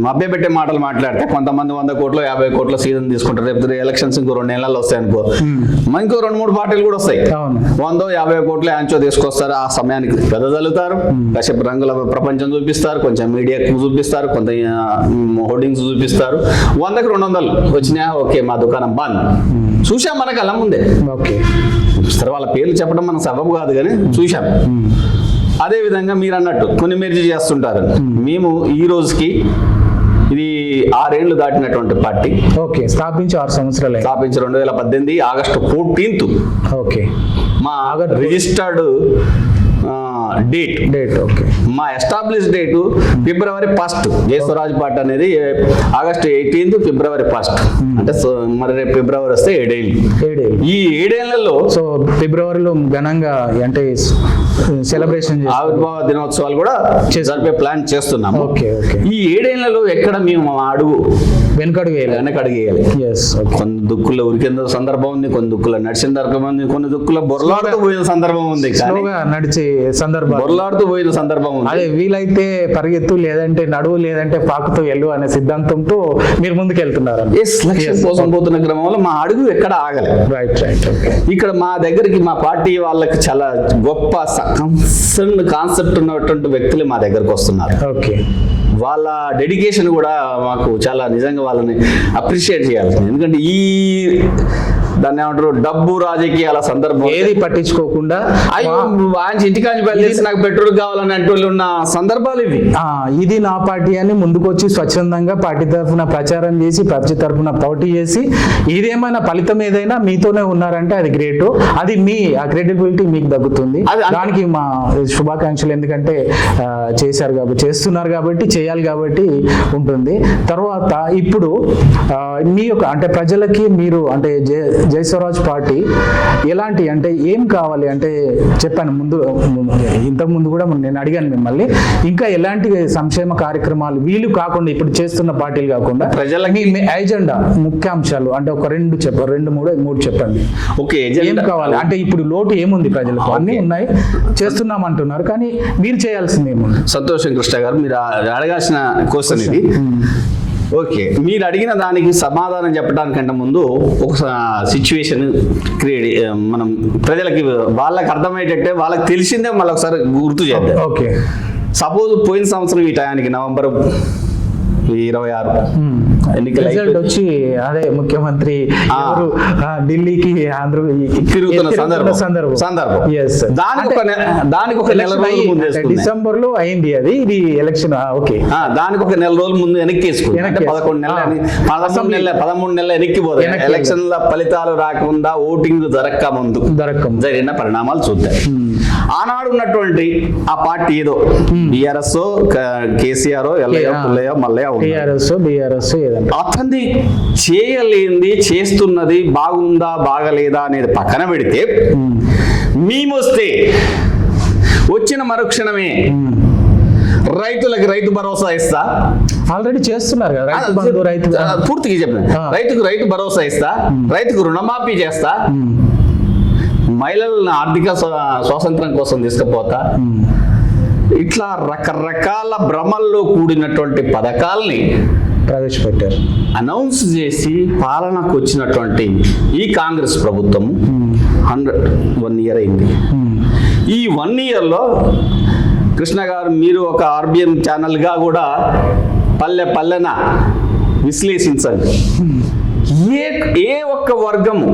మభ్య పెట్టే మాటలు మాట్లాడితే కొంతమంది 100 కోట్లు 50 కోట్ల సీజన్ తీసుకుంటారు. రేపు ఎలక్షన్స్ ఇంకో 2 నెలలు వస్తాయి అనుకో, ఇంకో 2-3 పార్టీలు కూడా వస్తాయి, 100-50 కోట్లు యాంచో తీసుకొస్తారు. ఆ సమయానికి పెద్ద చల్లుతారు, కాసేపు రంగుల ప్రపంచం చూపిస్తారు, కొంచెం మీడియాకు చూపిస్తారు, కొంత హోర్డింగ్స్ చూపిస్తారు. 100కి 200 వచ్చినా ఓకే మా దుకాణం బంద్. చూసాం మనకు అలా ముందే. సరే వాళ్ళ పేర్లు చెప్పడం మనకు సబబు కాదు కానీ చూసాం. అదే విధంగా మీరు అన్నట్టు కొన్ని మెర్జీ చేస్తుంటారు. మేము ఈ రోజుకి ఇది 6 ఏళ్లు దాటినటువంటి పార్టీ. స్థాపించి 6 సంవత్సరాలు. స్థాపించి 2018 ఆగస్టు 14 మా రిజిస్టర్డ్ డేట్. మా establish date February 1. Jai Swaraj party అనేది August 18, February 1. అంటే మరి రేపు ఫిబ్రవరి వస్తే 7 ఏళ్ళు. ఈ 7 ఏళ్లలో ఫిబ్రవరిలో ఘనంగా అంటే సెలబ్రేషన్ ఆవిర్భావ దినోత్సవాలు కూడా జరిపే ప్లాన్ చేస్తున్నాము. ఈ 7 ఏళ్లలో ఎక్కడ మేము అడుగు వెనకడుగు వేయాలి. కొన్ని దుక్కుల ఉరికిన సందర్భం ఉంది, కొన్ని దుక్కుల నడిచిన సందర్భం ఉంది, కొన్ని దుక్కుల బొరలాడుతూ పోయిన సందర్భం ఉంది, నడిచే బొరలాడుతూ పోయిన సందర్భం ఉంది. అదే వీలైతే పరిగెత్తు, లేదంటే నడువు, లేదంటే పాకుతూ వెళ్ళు అనే సిద్ధాంతంతో మీరు ముందుకు వెళ్తున్నారు. లక్ష్యం కోసం పోతున్న క్రమంలో మా అడుగు ఎక్కడ ఆగలి. ఇక్కడ మా దగ్గరికి మా పార్టీ వాళ్ళకి చాలా గొప్ప కాన్సెప్ట్ ఉన్నటువంటి వ్యక్తులు మా దగ్గరకు వస్తున్నారు. వాళ్ళ డెడికేషన్ కూడా మాకు చాలా నిజంగా వాళ్ళని అప్రిషియేట్ చేయాలి. ఎందుకంటే దాన్ని ఏమంటారు, డబ్బు రాజకీయాల సందర్భం ఏది పట్టించుకోకుండా ఇంటికాంచి బయలుదేసి నాకు పెట్రోల్ కావాలని అంటూ ఉన్న సందర్భాలు ఇవి. ఇది నా పార్టీ అని ముందుకొచ్చి స్వచ్ఛందంగా పార్టీ తరఫున ప్రచారం చేసి, పార్టీ తరఫున పోటీ చేసి, ఇదేమైనా ఫలితం ఏదైనా మీతోనే ఉన్నారంటే అది గ్రేట్. అది మీ క్రెడిబిలిటీ మీకు దగ్గుతుంది. దానికి మా శుభాకాంక్షలు. ఎందుకంటే చేస్తున్నారు కాబట్టి, చేయాలి కాబట్టి ఉంటుంది. తర్వాత ఇప్పుడు మీ యొక్క అంటే ప్రజలకి మీరు అంటే జయస్వరాజ్ పార్టీ ఎలాంటి అంటే ఏం కావాలి అంటే చెప్పాను ఇంతకు ముందు కూడా నేను అడిగాను మిమ్మల్ని, ఇంకా ఎలాంటి సంక్షేమ కార్యక్రమాలు వీలు కాకుండా ఇప్పుడు చేస్తున్న పార్టీలు కాకుండా ప్రజలకి ఎజెండా ముఖ్యాంశాలు అంటే ఒక 2-3 చెప్పండి. ఏం కావాలి అంటే ఇప్పుడు లోటు ఏముంది ప్రజలకు? అన్నీ ఉన్నాయి, చేస్తున్నాం అంటున్నారు, కానీ మీరు చేయాల్సింది ఏముంది? సంతోషం కృష్ణ గారు, మీరు అడగాల్సిన క్వశ్చన్ ఇది. మీరు అడిగిన దానికి సమాధానం చెప్పడానికంటే ముందు ఒక సిచ్యువేషన్ మనం ప్రజలకి వాళ్ళకి అర్థమయ్యేటట్టే వాళ్ళకి తెలిసిందే మళ్ళీ ఒకసారి గుర్తు చేద్దాం. సపోజ్ పోయిన సంవత్సరం ఈ టయానికి November 26 రిజల్ట్ వచ్చి అదే ముఖ్యమంత్రి ఢిల్లీకి తిరుగుతున్న సందర్భం దానికి ఒక నెల రోజుల ముందు డిసెంబర్ లో అయింది ఇది ఎలక్షన్. దానికి ఒక నెల రోజుల ముందు వెనక్కి వేసుకుని 13 నెలలు వెనక్కి పోతాయి. ఎలక్షన్ల ఫలితాలు రాకుండా ఓటింగ్ జరక్క ముందు జరిగిన పరిణామాలు చూద్దాం. ఆనాడు ఉన్నటువంటి ఆ పార్టీ ఏదో బీఆర్ఎస్ కేసీఆర్ మల్లయ్య అతన్ని చేయలేంది చేస్తున్నది బాగుందా బాగలేదా అనేది పక్కన పెడితే మేమొస్తే వచ్చిన మరుక్షణమే రైతులకు రైతు భరోసా ఇస్తా, ఆల్రెడీ చేస్తున్నారు కదా పూర్తిగా చెప్పిన రైతు భరోసా ఇస్తా, రైతుకు రుణమాఫీ చేస్తా, మహిళలను ఆర్థిక స్వాతంత్రం కోసం తీసుకుపోతా, ఇట్లా రకరకాల భ్రమల్లో కూడినటువంటి పథకాల్ని ప్రవేశపెట్టారు. అనౌన్స్ చేసి పాలనకు వచ్చినటువంటి ఈ కాంగ్రెస్ ప్రభుత్వం 1 year అయింది. ఈ 1 yearలో కృష్ణ గారు మీరు ఒక RBN ఛానల్గా కూడా పల్లెన విశ్లేషించండి. ఏ ఒక్క వర్గము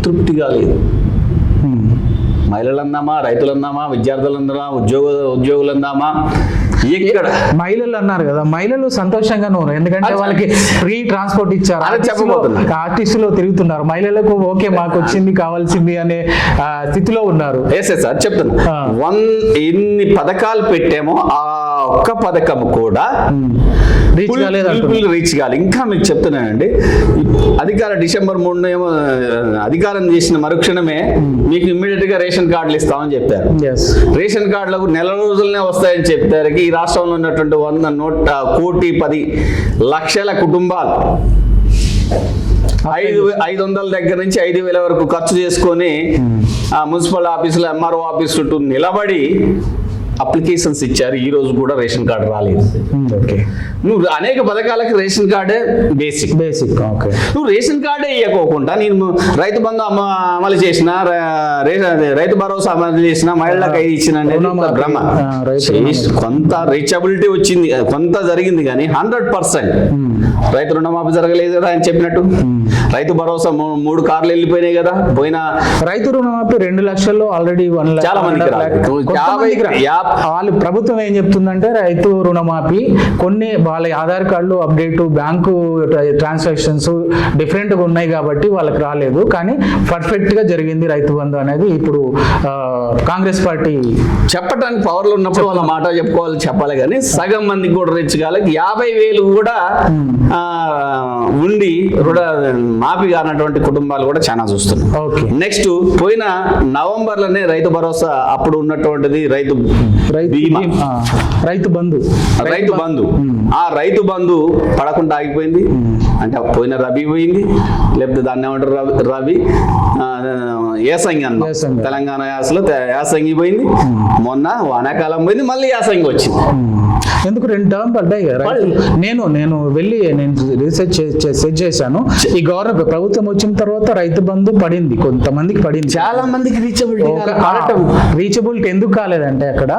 తృప్తిగా లేదు. మహిళలు అందామా, రైతులు అందామా, విద్యార్థులు అందామా, ఉద్యోగులు అందామా, ఇక్కడ మహిళలు అన్నారు కదా, మహిళలు సంతోషంగా ఉన్నారు. ఎందుకంటే వాళ్ళకి ఫ్రీ ట్రాన్స్పోర్ట్ ఇచ్చారు. ఆర్టీసీలో తిరుగుతున్నారు. మహిళలకు ఓకే మాకు వచ్చింది కావాల్సింది అనే స్థితిలో ఉన్నారు. సార్ చెప్తున్నా, ఎన్ని పథకాలు పెట్టామో ఆ ఒక్క పథకం కూడా రీచ్ కావాలి. ఇంకా మీకు చెప్తున్నానండి, డిసెంబర్ 3 ఏమో అధికారం చేసిన మరుక్షణమే మీకు ఇమ్మీడియట్ గా రేషన్ కార్డులు ఇస్తామని చెప్పారు. రేషన్ కార్డులకు నెల రోజులనే వస్తాయని చెప్పారు. ఈ రాష్ట్రంలో ఉన్నటువంటి 1,10,10,00,000 కుటుంబాలు 500 దగ్గర నుంచి 5,000 వరకు ఖర్చు చేసుకొని మున్సిపల్ ఆఫీసులు, ఎంఆర్ఓ ఆఫీసు చుట్టూ నిలబడి అప్లికేషన్స్ ఇచ్చారు. ఈ రోజు కూడా రేషన్ కార్డు రాలేదు. నువ్వు అనేక పథకాలకి రేషన్ కార్డే బేసిక్. నువ్వు రేషన్ కార్డే ఇవ్వకోకుండా నేను రైతు బంధు అమలు చేసిన, రైతు భరోసా అమలు చేసిన, మహిళలకు ఇచ్చిన భ్రమ. కొంత రీచబిలిటీ వచ్చింది, కొంత జరిగింది, కానీ 100% రైతు రుణమాఫీ జరగలేదు కదా ఆయన చెప్పినట్టు. రైతు భరోసా 3 కార్లు వెళ్ళిపోయినాయి కదా. పోయిన రైతు రుణమాఫీ 2 లక్షల్లో ఆల్రెడీ చాలా మందికి వాళ్ళు ప్రభుత్వం ఏం చెప్తుందంటే రైతు రుణమాఫీ కొన్ని వాళ్ళ ఆధార్ కార్డులు అప్డేట్, బ్యాంకు ట్రాన్సాక్షన్స్ డిఫరెంట్ గా ఉన్నాయి కాబట్టి వాళ్ళకి రాలేదు. కానీ పర్ఫెక్ట్ గా జరిగింది రైతు బంధు అనేది ఇప్పుడు కాంగ్రెస్ పార్టీ చెప్పడానికి పవర్లో ఉన్నప్పుడు వాళ్ళ మాట చెప్పాలి కానీ సగం మందికి కూడా రీచ్ కాలేక 50,000 కూడా ఉండి మాఫీ కానటువంటి కుటుంబాలు కూడా చాలా చూస్తున్నాం. నెక్స్ట్ పోయిన నవంబర్లోనే రైతు భరోసా అప్పుడు ఉన్నటువంటిది రైతు బంధు ఆ రైతు బంధు పడకుండా ఆగిపోయింది. అంటే పోయిన రబీ పోయింది, లేకపోతే దాన్ని ఏమంటారు రబీ యాసంగి అన్న తెలంగాణ యాసలో యాసంగి పోయింది. మొన్న వానాకాలం పోయింది, మళ్ళీ యాసంగి వచ్చింది. ఎందుకు 2 టర్మ్ పడ్డాయి కదా. నేను వెళ్ళి రీసెర్చ్ చేశాను. ఈ గవర్నమెంట్ ప్రభుత్వం వచ్చిన తర్వాత రైతు బంధు పడింది, కొంతమందికి పడింది, చాలా మందికి రీచబిలిటీ ఎందుకు కాలేదంటే అక్కడ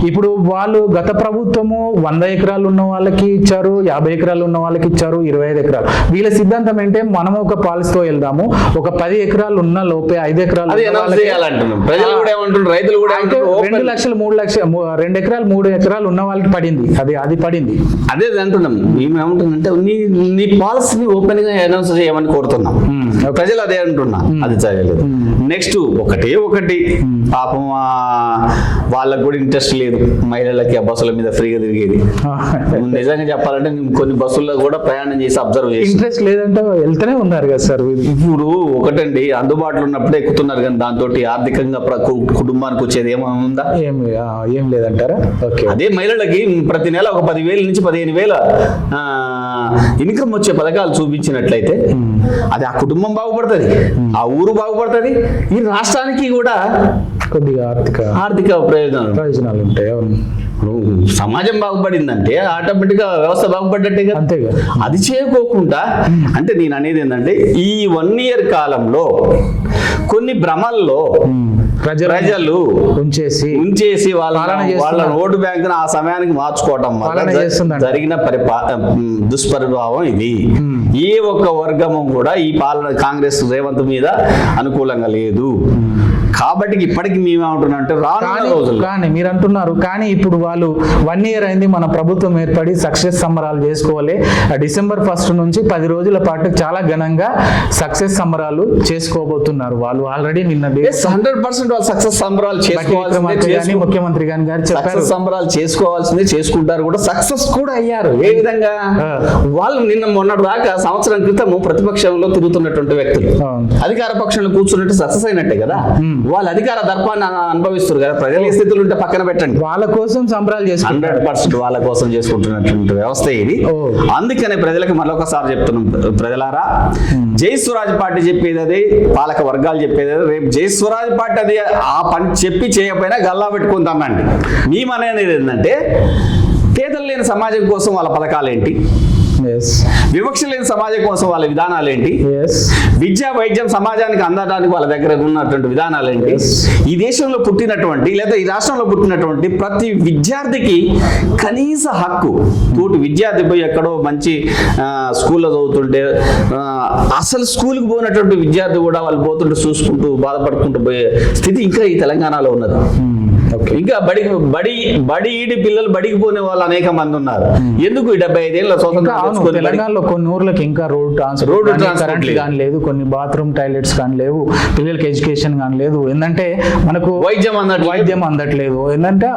ఇప్పుడు వాళ్ళు గత ప్రభుత్వము 100 ఎకరాలు ఉన్న వాళ్ళకి ఇచ్చారు, 50 ఎకరాలు ఉన్న వాళ్ళకి ఇచ్చారు, 25 ఎకరాలు. వీళ్ళ సిద్ధాంతం ఏంటంటే మనం ఒక పాలసీతో వెళ్దాము, ఒక 10 ఎకరాలు ఉన్న లోపే 5 ఎకరాలు 2 లక్షలు 3 లక్షలు 2 ఎకరాలు 3 ఎకరాలు ఉన్న వాళ్ళకి పడింది. అది పడింది. అదే అంటున్నాం. మేము ఏమంటుందంటే నీ పాలసీని ఓపెన్ గా అనౌన్స్ చేయమని కోరుతున్నాం. ప్రజలు అదే అంటున్నా, అది జరగలేదు. నెక్స్ట్ ఒకటి పాపం వాళ్ళకు కూడా ఇంట్రెస్ట్ లేదు మహిళలకి ఆ బస్సుల మీద ఫ్రీగా తిరిగేది. నిజంగా చెప్పాలంటే కొన్ని బస్సుల్లో కూడా ప్రయాణం చేసి అబ్జర్వ్ చేసి ఇంట్రెస్ట్ లేదంటే వెళ్తూనే ఉన్నారు కదా సార్. ఇప్పుడు ఒకటండి, అందుబాటులో ఉన్నప్పుడే ఎక్కుతున్నారు, కానీ దాంతో ఆర్థికంగా కుటుంబానికి వచ్చేది ఏముందా? ఏం లేదంటారా? అదే మహిళలకి ప్రతి నెల ఒక 10,000 నుంచి 15,000 ఇన్కమ్ వచ్చే పథకాలు చూపించినట్లయితే అది ఆ కుటుంబం బాగుపడుతుంది, ఆ ఊరు బాగుపడుతుంది, ఈ రాష్ట్రానికి కూడా కొద్దిగా ఆర్థిక ప్రయోజనాలు ఉంటాయి. సమాజం బాగుపడిందంటే ఆటోమేటిక్ గా వ్యవస్థ బాగుపడ్డట్టే కదా. అంతేగా. అది చేయకోకుండా అంటే నేను అనేది ఏంటంటే ఈ 1 year కాలంలో కొన్ని భ్రమల్లో ప్రజలు ఉంచేసి వాళ్ళ ఓటు బ్యాంకును ఆ సమయానికి మార్చుకోవటం వల్ల జరిగిన దుష్పరిభావం ఇది. ఏ ఒక్క వర్గము కూడా ఈ పాలన కాంగ్రెస్ రేవంత్ మీద అనుకూలంగా లేదు. కాబట్టి ఇప్పటికి మేమేమంటున్నాం అంటే రానున్న రోజులు కానీ మీరు అంటున్నారు, కానీ ఇప్పుడు వాళ్ళు 1 year అయింది మన ప్రభుత్వం ఏర్పడి సక్సెస్ సంబరాలు చేసుకోవాలి. డిసెంబర్ 1 నుంచి 10 రోజుల పాటు చాలా ఘనంగా సక్సెస్ సంబరాలు చేసుకోబోతున్నారు. వాళ్ళు ఆల్రెడీ నిన్న 100% వాళ్ళు సక్సెస్ సంబరాలు చేసుకోవాల్సిందే, ముఖ్యమంత్రి గారు చెప్పారు. సంబరాలు చేసుకోవాల్సిందే, చేసుకుంటారు కూడా, సక్సెస్ కూడా అయ్యారు. ఏ విధంగా? వాళ్ళు నిన్న మొన్నటి దాకా సంవత్సరం క్రితం ప్రతిపక్షంలో తిరుగుతున్నటువంటి వ్యక్తులు అధికార పక్షంలో కూర్చున్నట్టు సక్సెస్ అయినట్టే కదా. వాళ్ళు అధికార దర్పాన్ని అనుభవిస్తారు కదా. ప్రజల స్థితులు ఉంటే పక్కన పెట్టండి, వాళ్ళ కోసం సంబరాలు 100% వాళ్ళ కోసం చేసుకుంటున్నటువంటి వ్యవస్థ ఇది. అందుకనే ప్రజలకు మరొకసారి చెప్తున్నాం, ప్రజలారా, జై స్వరాజ్ పార్టీ చెప్పేది అదే, పాలక వర్గాలు చెప్పేది అదే. రేపు జై స్వరాజ్ పార్టీ అది ఆ పని చెప్పి చేయకపోయినా గల్లా పెట్టుకుందామండి. మేమనేది ఏంటంటే పేదలు లేని సమాజం కోసం వాళ్ళ పథకాలు ఏంటి, ఎస్ వివక్ష లేని సమాజం కోసం వాళ్ళ విధానాలు ఏంటి, ఎస్ విద్య వైద్యం సమాజానికి అందడానికి వాళ్ళ దగ్గర ఉన్నటువంటి విధానాలు ఏంటి, Yes. ఈ దేశంలో పుట్టినటువంటి లేదా ఈ రాష్ట్రంలో పుట్టినటువంటి ప్రతి విద్యార్థికి కనీస హక్కు. తోటి విద్యార్థి పోయి ఎక్కడో మంచి స్కూల్లో చదువుతుంటే అసలు స్కూల్కి పోయినటువంటి విద్యార్థి కూడా వాళ్ళు పోతుంటే చూసుకుంటూ బాధపడుకుంటూ పోయే స్థితి ఇంకా ఈ తెలంగాణలో ఉన్నది. ఓకే ఇంకా బడి ఈడి పిల్లలు బడికి పోనే వాళ్ళు అనేక మంది ఉన్నారు. ఎందుకు ఈ 75 ఏళ్ళ ఇంకా స్వతంత్రం అవును తెచ్చుకొని బడి- తెలంగాణలో కొన్ని ఊర్లకు ఇంకా రోడ్ రోడ్డు ట్రాన్స్పోర్ట్ కరెంట్ లేదు. కానీ లేదు, కొన్ని బాత్రూమ్ టాయిలెట్స్ కానీ లేవు, పిల్లలకి ఎడ్యుకేషన్ కానీ లేదు. ఏంటంటే మనకు వైద్యం అన్నట్టు వైద్యం అందట్లేదు. ఏంటంటే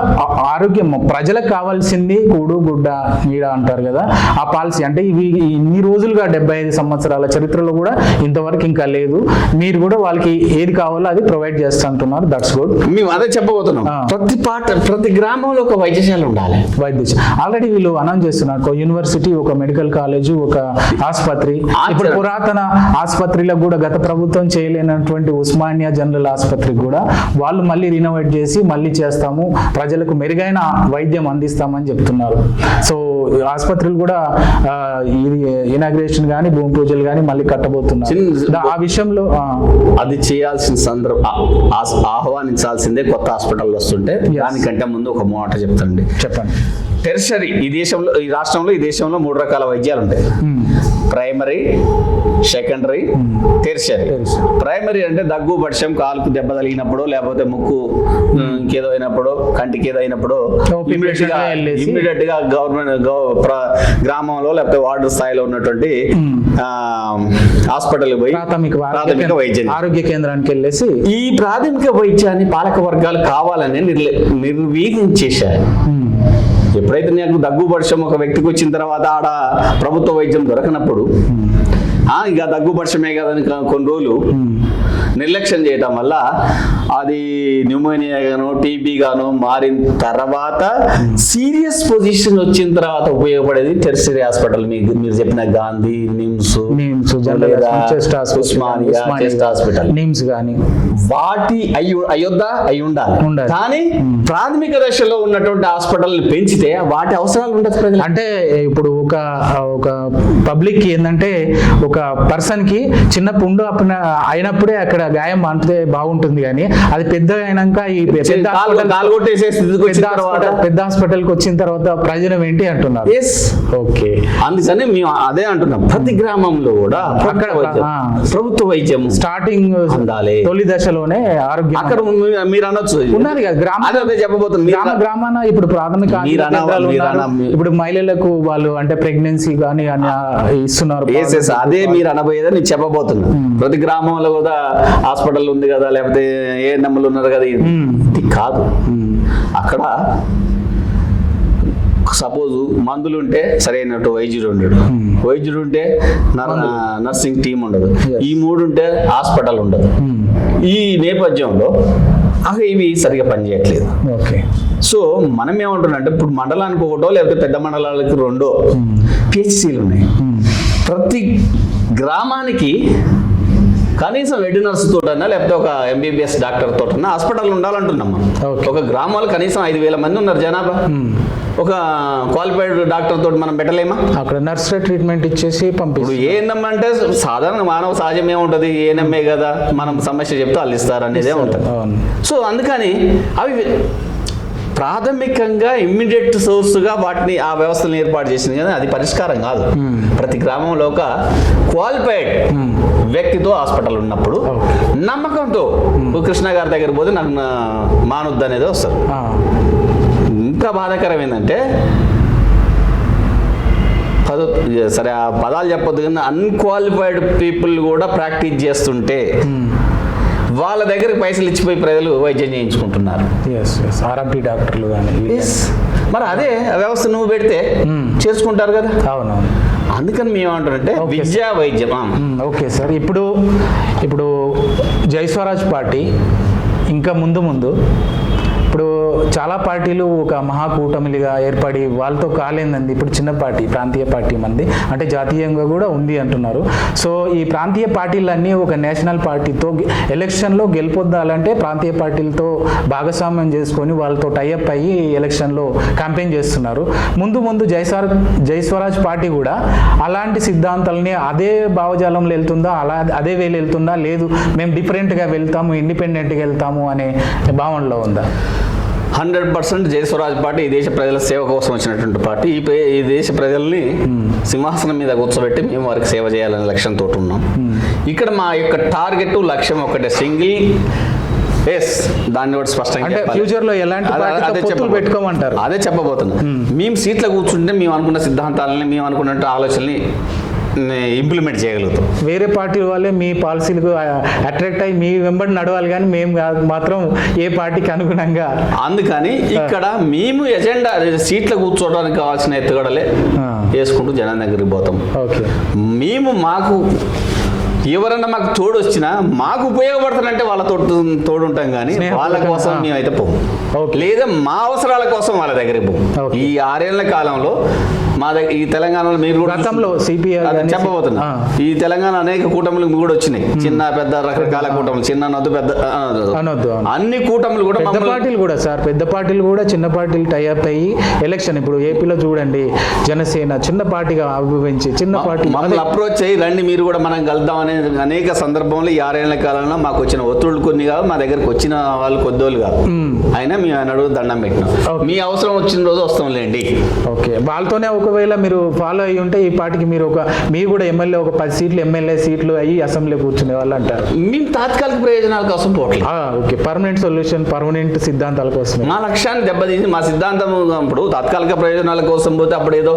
ఆరోగ్యం ప్రజలకు కావాల్సింది కూడు గుడ్డ నీడ అంటారు కదా, ఆ పాలసీ అంటే ఇవి ఇన్ని రోజులుగా 75 సంవత్సరాల చరిత్రలో కూడా ఇంతవరకు ఇంకా లేదు. మీరు కూడా వాళ్ళకి ఏది కావాలో అది ప్రొవైడ్ చేస్తా అంటున్నారు. That's good. మేము అదే చెప్పబోతున్నాం. ప్రతి గ్రామంలో ఒక వైద్యశాల ఉండాలి. వైద్య ఆల్రెడీ వీళ్ళు అనౌన్స్ చేస్తున్నారు. ఒక యూనివర్సిటీ, ఒక మెడికల్ కాలేజ్, ఒక ఆసుపత్రి. ఇప్పుడు పురాతన ఆసుపత్రిలకు కూడా గత ప్రభుత్వం చేయలేనటువంటి ఉస్మానియా జనరల్ ఆసుపత్రికి కూడా వాళ్ళు మళ్ళీ రినోవేట్ చేసి మళ్ళీ చేస్తాము, ప్రజలకు మెరుగైన వైద్యం అందిస్తామని చెప్తున్నారు. సో ఆసుపత్రులు కూడా ఇనాగ్రేషన్ కానీ భూమి పూజలు కానీ మళ్ళీ కట్టబోతున్నారు. ఆ విషయంలో అది చేయాల్సిన ఆహ్వానించాల్సిందే. కొత్త హాస్పిటల్ వస్తుంటే దానికంటే ముందు ఒక మాట చెప్తానండి. చెప్పండి. టెర్షరీ ఈ రాష్ట్రంలో ఈ దేశంలో 3 రకాల వైద్యాలు ఉంటాయి. Primary, secondary, tertiary. ప్రైమరీ అంటే దగ్గు పడిశం, కాలుకు దెబ్బ తగిలినప్పుడు, లేకపోతే ముక్కు ఇంకేదో అయినప్పుడు, కంటికి ఏదో అయినప్పుడు ఇమ్మీడియట్ గా గవర్నమెంట్ గ్రామంలో లేకపోతే వార్డు స్థాయిలో ఉన్నటువంటి హాస్పిటల్ పోయి ప్రాథమిక వైద్యం ఆరోగ్య కేంద్రానికి వెళ్ళేసి ఈ ప్రాథమిక వైద్యాన్ని పాలక వర్గాలు కావాలని నిర్వీర్యించేశారు. ఎప్పుడైతే నాకు దగ్గు పడిశం ఒక వ్యక్తికి వచ్చిన తర్వాత ఆడ ప్రభుత్వ వైద్యం దొరకనప్పుడు ఇక దగ్గు పడిశమే కదని కొన్ని రోజులు నిర్లక్ష్యం చేయటం వల్ల అది న్యూమోనియా గాను టీబీ గాను మారిన తర్వాత సీరియస్ పొజిషన్ వచ్చిన తర్వాత ఉపయోగపడేది టెర్షరీ హాస్పిటల్. మీరు చెప్పిన గాంధీ, నిమ్స్, ఉస్మానియా చెస్ట్ హాస్పిటల్, నిమ్స్ కానీ వాటి అయి ఉండాలి. కానీ ప్రాథమిక దశలో ఉన్నటువంటి హాస్పిటల్ పెంచితే వాటి అవసరాలు ఉండదు ప్రజలు. అంటే ఇప్పుడు ఒక పబ్లిక్ కి ఏంటంటే ఒక పర్సన్ కి చిన్న పుండు అయినప్పుడే అక్కడ గాయం అంతే బాగుంటుంది, కానీ అది పెద్ద అయినాక ఈ పెద్ద హాస్పిటల్ కి వచ్చిన తర్వాత ప్రయోజనం ఏంటి అంటున్నారు. ఓకే, అందుకని మేము అదే అంటున్నాం. ప్రతి గ్రామంలో కూడా ప్రభుత్వ వైద్యం స్టార్టింగ్ ఉండాలి. తొలి దశలోనే ఆరోగ్యం అక్కడ మీరు అనొచ్చు ఉన్నది కదా గ్రామాన. ఇప్పుడు ప్రాథమిక ఇప్పుడు మహిళలకు వాళ్ళు అంటే ప్రెగ్నెన్సీ కానీ ఇస్తున్నారు. అదే మీరు అనబోయేదని నేను చెప్పబోతున్నా. ప్రతి గ్రామంలో కూడా హాస్పిటల్ ఉంది కదా, లేకపోతే ఏ నమ్మలు ఉన్నారు కదా, ఇది కాదు. అక్కడ సపోజ్ మందులు ఉంటే సరైనట్టు వైద్యుడు ఉంటే నర్సింగ్ టీం ఉండదు. ఈ 3 ఉంటే హాస్పిటల్ ఉండదు. ఈ నేపథ్యంలో ఇవి సరిగా పనిచేయట్లేదు. ఓకే, సో మనం ఏమంటున్నాం అంటే ఇప్పుడు మండలానికి 1 లేకపోతే పెద్ద మండలాలకు 2 పిహెచ్సీలు ఉన్నాయి. ప్రతి గ్రామానికి కనీసం వెటర్నర్స్ తోటన్నా లేకపోతే ఒక ఎంబీబీఎస్ డాక్టర్ తోటన్నా హాస్పిటల్ ఉండాలంటున్నాం. ఒక గ్రామాలు కనీసం 5,000 మంది ఉన్నారు జనాభా. ఒక క్వాలిఫైడ్ డాక్టర్ తోటి మనం పెట్టలేమా? అక్కడ నర్సరీ ట్రీట్మెంట్ ఇచ్చేసి పంపిస్తారు. ఏఎన్ఎం అంటే సాధారణ మానవ సహజం ఏముంటుంది, ఏఎన్ఎంఏ కదా, మనం సమస్య చెప్తే వాళ్ళు ఇస్తారు అనేదే ఉంటుంది. సో అందుకని అవి ప్రాథమికంగా ఇమ్మీడియట్ సోర్స్గా వాటిని ఆ వ్యవస్థలను ఏర్పాటు చేసింది, కానీ అది పరిష్కారం కాదు. ప్రతి గ్రామంలో ఒక క్వాలిఫైడ్ వ్యక్తితో హాస్పిటల్ ఉన్నప్పుడు నమ్మకంతో కృష్ణ గారి దగ్గర పోతే నాకు మానొద్దు అనేది వస్తారు. ఇంకా బాధాకరం ఏంటంటే సరే ఆ పదాలు చెప్పొద్దు, కానీ అన్క్వాలిఫైడ్ పీపుల్ కూడా ప్రాక్టీస్ చేస్తుంటే వాళ్ళ దగ్గర పైసలు ఇచ్చిపోయి ప్రజలు వైద్యం చేయించుకుంటున్నారు. ఆర్ఎంపీ డాక్టర్లు కానీ. మరి అదే వ్యవస్థ నువ్వు పెడితే చేసుకుంటారు కదా. అవునవును. అందుకని మేము ఏమంటారంటే విద్యా వైద్యం. ఓకే సార్, ఇప్పుడు జై స్వరాజ్ పార్టీ ఇంకా ముందు ఇప్పుడు చాలా పార్టీలు ఒక మహాకూటమిలుగా ఏర్పడి వాళ్ళతో కాలేందండి. ఇప్పుడు చిన్న పార్టీ, ప్రాంతీయ పార్టీ మంది, అంటే జాతీయంగా కూడా ఉంది అంటున్నారు. సో ఈ ప్రాంతీయ పార్టీలన్నీ ఒక నేషనల్ పార్టీతో ఎలక్షన్లో గెలుపొందాలంటే ప్రాంతీయ పార్టీలతో భాగస్వామ్యం చేసుకొని వాళ్ళతో టైఅప్ అయ్యి ఎలక్షన్లో క్యాంపెయిన్ చేస్తున్నారు. ముందు జయస్వరాజ్ పార్టీ కూడా అలాంటి సిద్ధాంతాలని అదే భావజాలంలో వెళ్తుందా, అదే వేలు వెళ్తుందా, లేదు మేము డిఫరెంట్గా వెళ్తాము, ఇండిపెండెంట్గా వెళ్తాము అనే భావనలో ఉందా? 100% జయస్వరాజ్ పార్టీ ఈ దేశ ప్రజల సేవ కోసం వచ్చినటువంటి పార్టీ. ఈ దేశ ప్రజల్ని సింహాసనం మీద కూర్చోబెట్టి మేము వారికి సేవ చేయాలనే లక్ష్యంతో ఉన్నాం. ఇక్కడ మా యొక్క టార్గెట్, లక్ష్యం ఒకటే, సింగిల్. దాన్ని కూడా స్పష్టంగా అంటే ఫ్యూచర్ లో ఎలాంటి పెట్టుకోమంటారు, అదే చెప్పబోతున్నా. మేము సీట్లో కూర్చుంటే మేము అనుకున్న సిద్ధాంతాలని, మేము అనుకున్న ఆలోచనల్ని ఇంప్లిమెంట్ చేయగలుగుతాం. వేరే పార్టీ వాళ్ళే మీ పాలసీలకు అట్రాక్ట్ అయ్యి మీ వెంబడి నడవాలి, కానీ మేము మాత్రం ఏ పార్టీకి అనుగుణంగా. అందుకని ఇక్కడ మేము ఎజెండా సీట్లో కూర్చోవడానికి కావాల్సిన ఎత్తుగడలే వేసుకుంటూ జనం దగ్గరికి పోతాం. ఓకే, మేము మాకు ఎవరన్నా మాకు తోడు వచ్చినా మాకు ఉపయోగపడుతుందంటే వాళ్ళ తోడు ఉంటాం, కానీ వాళ్ళ కోసం మేమైతే పోము, లేదా మా అవసరాల కోసం వాళ్ళ దగ్గరికి పోము. ఈ 6 ఏళ్ల కాలంలో మా దగ్గర ఈ తెలంగాణలో మీరు కూడా చెప్పబోతున్నా, ఈ తెలంగాణ అనేక కూటములు కూడా వచ్చినాయి, చిన్న పెద్ద రకరకాల కూటములు, చిన్న నొద్దు పెద్ద అన్ని కూటములు కూడా, పెద్ద పార్టీలు కూడా సార్, పెద్ద పార్టీలు కూడా చిన్న పార్టీలు టైఅప్ అయ్యి ఎలక్షన్. ఇప్పుడు ఏపీలో చూడండి, జనసేన చిన్న పార్టీగా ఆవిర్భవించి చిన్న పార్టీ మమ్మల్ని అప్రోచ్ అయ్యి రండి మీరు కూడా మనం కలుద్దాం అనే అనేక సందర్భంలో ఈ 6 ఏళ్ల కాలంలో మాకు వచ్చిన ఒత్తిళ్లు కొన్ని కాదు, మా దగ్గరకు వచ్చిన వాళ్ళు కొద్దోళ్ళు కాదు, అయినా మేము ఆయన అడుగు దండం పెట్టినాం. మీ అవసరం వచ్చిన రోజు వస్తాంలేండి. ఓకే, వాళ్ళతోనే ఒకవేళ మీరు ఫాలో అయ్యి ఉంటే ఈ పార్టీకి మీరు కూడా ఎమ్మెల్యే ఒక 10 సీట్లు ఎమ్మెల్యే సీట్లు అయ్యి అసెంబ్లీ కూర్చునే వాళ్ళు అంటారు. మేము తాత్కాలిక ప్రయోజనాల కోసం పోవట్లేదు. ఓకే, పర్మనెంట్ సొల్యూషన్, పర్మనెంట్ సిద్ధాంతాల కోసం మా లక్ష్యాన్ని దెబ్బతీసి మా సిద్ధాంతం ఇప్పుడు తాత్కాలిక ప్రయోజనాల కోసం పోతే అప్పుడు ఏదో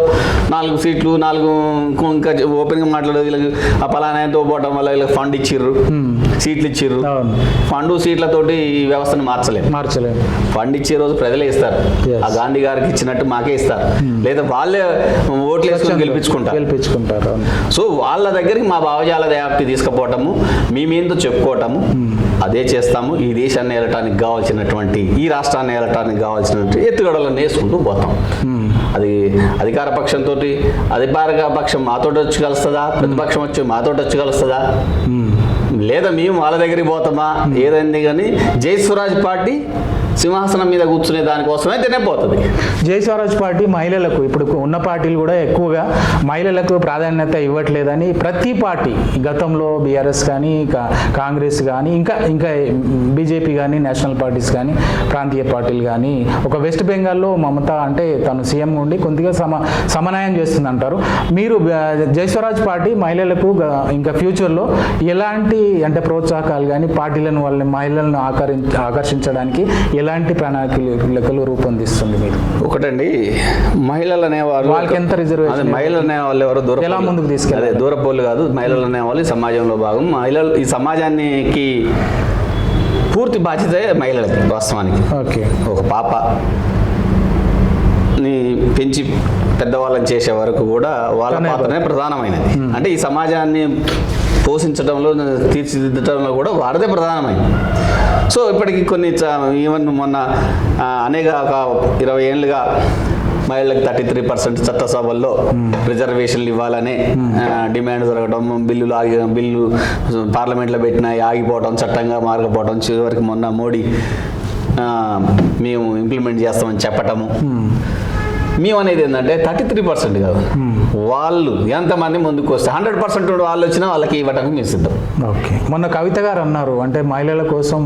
4 సీట్లు 4 ఇంకా ఓపెన్గా మాట్లాడేది, వీళ్ళకి ఆ పలానాయంతో పోవడం వల్ల వీళ్ళకి ఫండ్ ఇచ్చిర్రు, సీట్లు ఇచ్చిర్రు. ఫండ్ సీట్లతోటి ఈ వ్యవస్థను మార్చలేము. ఫండ్ ఇచ్చే రోజు ప్రజలే ఇస్తారు, ఆ గాంధీ గారికి ఇచ్చినట్టు మాకే ఇస్తారు, లేదా వాళ్ళే ఓట్లు వేసుకొని గెలిపించుకుంటారు. సో వాళ్ళ దగ్గరికి మా భావజాల వ్యాప్తి తీసుకుపోవటము, మేమేందో చెప్పుకోవటము, అదే చేస్తాము. ఈ దేశాన్ని ఏలటానికి కావాల్సినటువంటి, ఈ రాష్ట్రాన్ని ఏలటానికి కావాల్సినటువంటి ఎత్తుగడలను వేసుకుంటూ పోతాం. అది అధికార పక్షంతో, అధికార పక్షం మాతో వచ్చి కలుస్తుందా, ప్రతిపక్షం వచ్చి మాతో వచ్చి కలుస్తుందా, లేదా మేము వాళ్ళ దగ్గరికి పోతామా, ఏదైంది కానీ జయస్వరాజ్ పార్టీ సింహాసనం మీద కూర్చునే దానికోసమే తినపోతుంది. జయస్వరాజ్ పార్టీ మహిళలకు, ఇప్పుడు ఉన్న పార్టీలు కూడా ఎక్కువగా మహిళలకు ప్రాధాన్యత ఇవ్వట్లేదని ప్రతి పార్టీ, గతంలో బీఆర్ఎస్ కానీ, కాంగ్రెస్ కానీ, ఇంకా బీజేపీ కానీ, నేషనల్ పార్టీస్ కానీ, ప్రాంతీయ పార్టీలు కానీ, ఒక వెస్ట్ బెంగాల్లో మమతా అంటే తను సీఎం ఉండి కొద్దిగా సమన్వయం చేస్తుంది అంటారు. మీరు జయస్వరాజ్ పార్టీ మహిళలకు ఇంకా ఫ్యూచర్లో ఎలాంటి అంటే ప్రోత్సాహకాలు కానీ, పార్టీలను వాళ్ళని మహిళలను ఆకర్షించడానికి ఎలాంటి ప్రణాళికలు రూపొందిస్తుంది మీరు? ఒకటండి, మహిళలు అనేవారు వాళ్ళకి ఎంత రిజర్వేషన్, మహిళలు అనేవాళ్ళు ఎవరు ఎలా ముందుకు తీసుకెళ్ళాలి, దూరపోళ్ళు కాదు, మహిళలు అనేవాళ్ళు ఈ సమాజంలో భాగం. మహిళలు ఈ సమాజానికి పూర్తి బాధ్యత మహిళలకి. వాస్తవానికి ఓకే, ఒక పాప పెంచి పెద్దవాళ్ళని చేసే వరకు కూడా వాళ్ళ పాత్రనే ప్రధానమైనది. అంటే ఈ సమాజాన్ని పోషించడంలో, తీర్చిదిద్దడంలో కూడా వారిదే ప్రధానమైనది. సో ఇప్పటికి కొన్ని ఈవెన్ మొన్న అనేక 20 ఏళ్ళుగా మహిళలకు 33% చట్టసభల్లో రిజర్వేషన్లు ఇవ్వాలనే డిమాండ్ జరగడం, బిల్లు పార్లమెంట్లో పెట్టిన ఆగిపోవడం, చట్టంగా మారకపోవడం, చివరికి మొన్న మోడీ మేము ఇంప్లిమెంట్ చేస్తామని చెప్పటము. మేము అనేది ఏంటంటే 33% కాదు, వాళ్ళు ఎంతమంది ముందుకు వస్తే 100% వాళ్ళు వచ్చినా వాళ్ళకి ఇవ్వడానికి మేము సిద్ధం. ఓకే, మొన్న కవిత గారు అన్నారు, అంటే మహిళల కోసం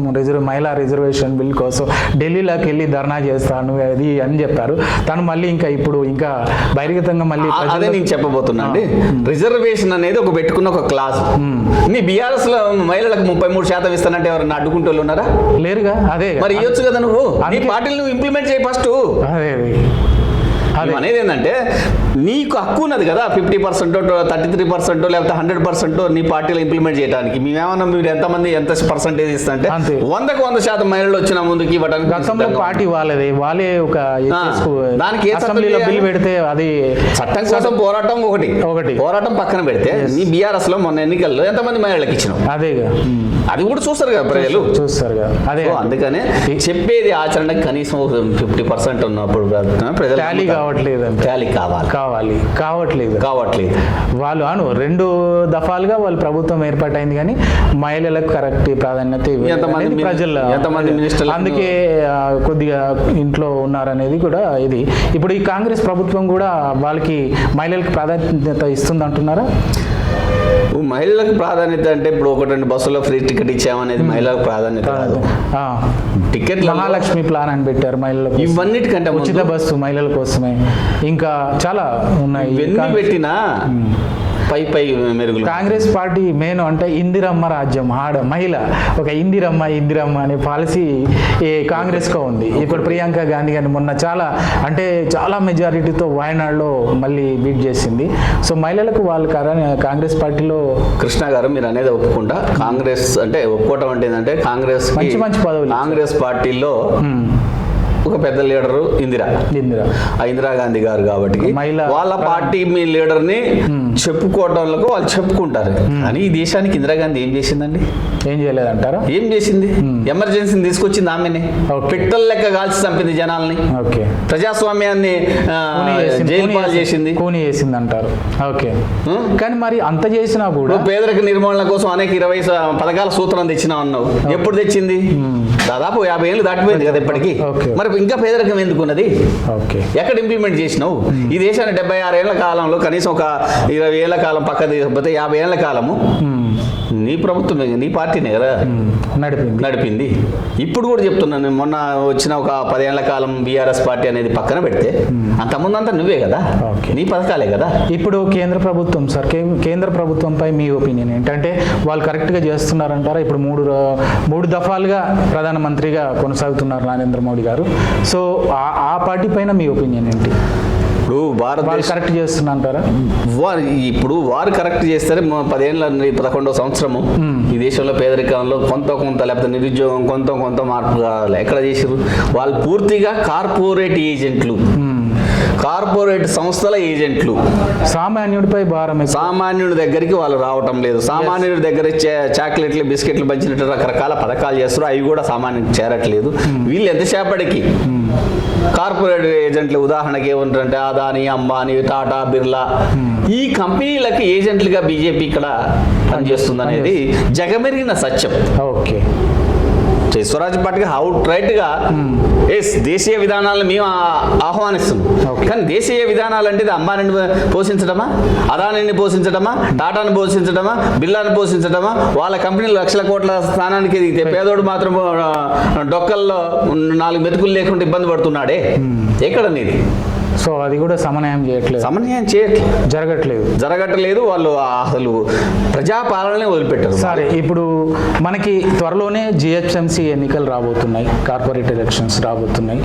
మహిళా రిజర్వేషన్ బిల్ కోసం ఢిల్లీలోకి వెళ్ళి ధర్నా చేస్తాను అది అని చెప్పారు. తను మళ్ళీ ఇప్పుడు బహిర్గతంగా మళ్ళీ అదే నేను చెప్పబోతున్నా అండి. రిజర్వేషన్ అనేది పెట్టుకున్న ఒక క్లాస్. నీ బీఆర్ఎస్ లో మహిళలకు 33% ఇస్తానంటే ఎవరన్నా అడ్డుకుంటూ ఉన్నారా? లేరుగా. అదే మరి ఇవ్వచ్చు కదా, నువ్వు నీ పార్టీలు నువ్వు ఇంప్లిమెంట్ చేయి ఫస్ట్. అదే అనేది ఏంటంటే నీకు హక్కు ఉన్నది కదా 50%, 33%, లేకపోతే 100% నీ పార్టీలో ఇంప్లిమెంట్ చేయడానికి. మేమేమన్నా మీరు ఎంతమంది ఎంత పర్సంటేజ్ ఇస్తుంటే అంతే. 100% మహిళలు వచ్చిన ముందుకి ఇవ్వడానికి గతంలో పార్టీ వాళ్ళే ఒక దానికి ఏ అసెంబ్లీలో బిల్ పెడితే అది చట్టం కోసం పోరాటం ఒకటి పోరాటం పక్కన పెడితే నీ బీఆర్ఎస్ లో మొన్న ఎన్నికల్లో ఎంతమంది మహిళలకు ఇచ్చినావు అదేగా, అది కూడా చూస్తారు కదా ప్రజలు, చూస్తారు కదా. అదే సో అందుకనే చెప్పేది ఆచరణకు కనీసం 50% ఉన్నప్పుడు ప్రజలు టాలీ కావట్లేదు, టాలీ కావట్లేదు వాళ్ళు 2 దఫాలుగా వాళ్ళు ప్రభుత్వం ఏర్పాటైంది కానీ మహిళలకు కరెక్ట్ ప్రాధాన్యత ఇవ్వలేదు ప్రజలు. అందుకే కొద్దిగా ఇంట్లో ఉన్నారనేది కూడా ఇది. ఇప్పుడు ఈ కాంగ్రెస్ ప్రభుత్వం కూడా వాళ్ళకి మహిళలకు ప్రాధాన్యత ఇస్తుంది అంటున్నారా? మహిళలకు ప్రాధాన్యత అంటే ఇప్పుడు 1-2 బస్సులో ఫ్రీ టికెట్ ఇచ్చామనేది మహిళలకు ప్రాధాన్యత కాదు. టికెట్ మహాలక్ష్మి ప్లాన్ అని పెట్టారు మహిళలకు, ఇవన్నిటికంటే ఉచిత బస్సు మహిళల కోసమే, ఇంకా చాలా ఉన్నాయి. ఇవన్నీ పెట్టినా పై మెరుగులు. కాంగ్రెస్ పార్టీ మెయిన్ అంటే ఇందిరమ్మ రాజ్యం, మహిళ ఒక ఇందిరమ్మ అనే పాలసీ కాంగ్రెస్ గా ఉంది. ఇప్పుడు ప్రియాంక గాంధీ గారిని మొన్న చాలా మెజారిటీతో వాయనాడులో మళ్ళీ బీట్ చేసింది. సో మహిళలకు వాళ్ళు కాంగ్రెస్ పార్టీలో. కృష్ణ గారు మీరు అనేది ఒప్పుకుంటా, కాంగ్రెస్ అంటే ఒప్పుకోవటం అంటే ఏంటంటే కాంగ్రెస్ మంచి పదవులు కాంగ్రెస్ పార్టీలో ఒక పెద్ద లీడరు ఇందిరాగాంధీ గారు కాబట్టి వాళ్ళ పార్టీ మీ లీడర్ ని చెప్పుకోవడంలో వాళ్ళు చెప్పుకుంటారు. కానీ ఈ దేశానికి ఇందిరాగాంధీ ఏం చేసిందండి? ఏం చేయలేదంటారా? ఏం చేసింది? ఎమర్జెన్సీని తీసుకొచ్చింది ఆమెనే, పిట్టల లెక్క కాల్చి చంపింది జనాల్ని, ప్రజాస్వామ్యాన్ని జైలు పాలు చేసింది, కూని చేసింది అంటారు. ఓకే, కానీ మరి అంత చేసినా కూడా పేదరిక నిర్మూలన కోసం అనేక 20 పథకాల సూత్రం తెచ్చినా అన్నావు. ఎప్పుడు తెచ్చింది? దాదాపు 50 ఏళ్ళు దాటిపోయింది కదా ఇప్పటికీ. మరి ఇంకా పేదరికం ఎందుకున్నది? ఎక్కడ ఇంప్లిమెంట్ చేసినావు? ఈ దేశాన్ని 76 ఏళ్ల కాలంలో కనీసం ఒక 20 ఏళ్ల కాలం పక్క తీయకపోతే 50 ఏళ్ల కాలము నీ ప్రభుత్వమే, నీ పార్టీనే కదా నడిపింది. ఇప్పుడు కూడా చెప్తున్నాను, మొన్న వచ్చిన ఒక 10 ఏళ్ల కాలం బీఆర్ఎస్ పార్టీ అనేది పక్కన పెడితే అంతకుముందంతా నువ్వే కదా, నీ పథకాలే కదా. ఇప్పుడు కేంద్ర ప్రభుత్వం సార్, కేంద్ర ప్రభుత్వంపై మీ ఒపీనియన్ ఏంటంటే వాళ్ళు కరెక్ట్గా చేస్తున్నారంటారా? ఇప్పుడు మూడు దఫాలుగా ప్రధానమంత్రిగా కొనసాగుతున్నారు నరేంద్ర మోడీ గారు. సో ఆ పార్టీ పైన మీ ఒపీనియన్ ఏంటి? ఇప్పుడు భారతదేశం కరెక్ట్ చేస్తున్నారంటారా? వారు కరెక్ట్ చేస్తారు. 10 ఏళ్ళ 11వ సంవత్సరము ఈ దేశంలో పేదరికంలో కొంత లేకపోతే నిరుద్యోగం కొంత మార్పు కావాలి. ఎక్కడ చేసారు? వాళ్ళు పూర్తిగా కార్పొరేట్ ఏజెంట్లు, కార్పొరేట్ సంస్థల ఏజెంట్లు. సామాన్యుడిపై భారం, సామాన్యుడి దగ్గరికి వాళ్ళు రావటం లేదు. సామాన్యుడి దగ్గర చాక్లెట్లు బిస్కెట్లు పంచినట్టు రకరకాల పథకాలు చేస్తారు, అవి కూడా సామాన్యుడికి చేరట్లేదు. వీళ్ళు ఎంతసేపటికి కార్పొరేట్ ఏజెంట్లు, ఉదాహరణకి ఏమంటారంటే అదాని, అంబానీ, టాటా, బిర్లా, ఈ కంపెనీలకి ఏజెంట్లుగా బీజేపీ ఇక్కడ పనిచేస్తుంది అనేది జగమెరిగిన సత్యం. ఓకే, స్వరాజ్ పార్టీగా అవుట్ రైట్ గా దేశీయ విధానాలను మేము ఆహ్వానిస్తున్నాం. కానీ దేశీయ విధానాలు అంటే అంబానీని పోషించడమా, అదానిని పోషించడమా, టాటాని పోషించడమా, బిర్లాని పోషించడమా? వాళ్ళ కంపెనీలు లక్షల కోట్ల స్థానానికి పేదోడు మాత్రం డొక్కల్లో 4 మెతుకులు లేకుండా ఇబ్బంది పడుతున్నాడే, ఎక్కడ నీది? సో అది కూడా సమన్వయం జరగట్లేదు. వాళ్ళు అసలు ప్రజాపాలనే వదిలిపెట్టారు. సరే, ఇప్పుడు మనకి త్వరలోనే జిహెచ్ఎంసీ ఎన్నికలు రాబోతున్నాయి, కార్పొరేట్ ఎలక్షన్స్ రాబోతున్నాయి.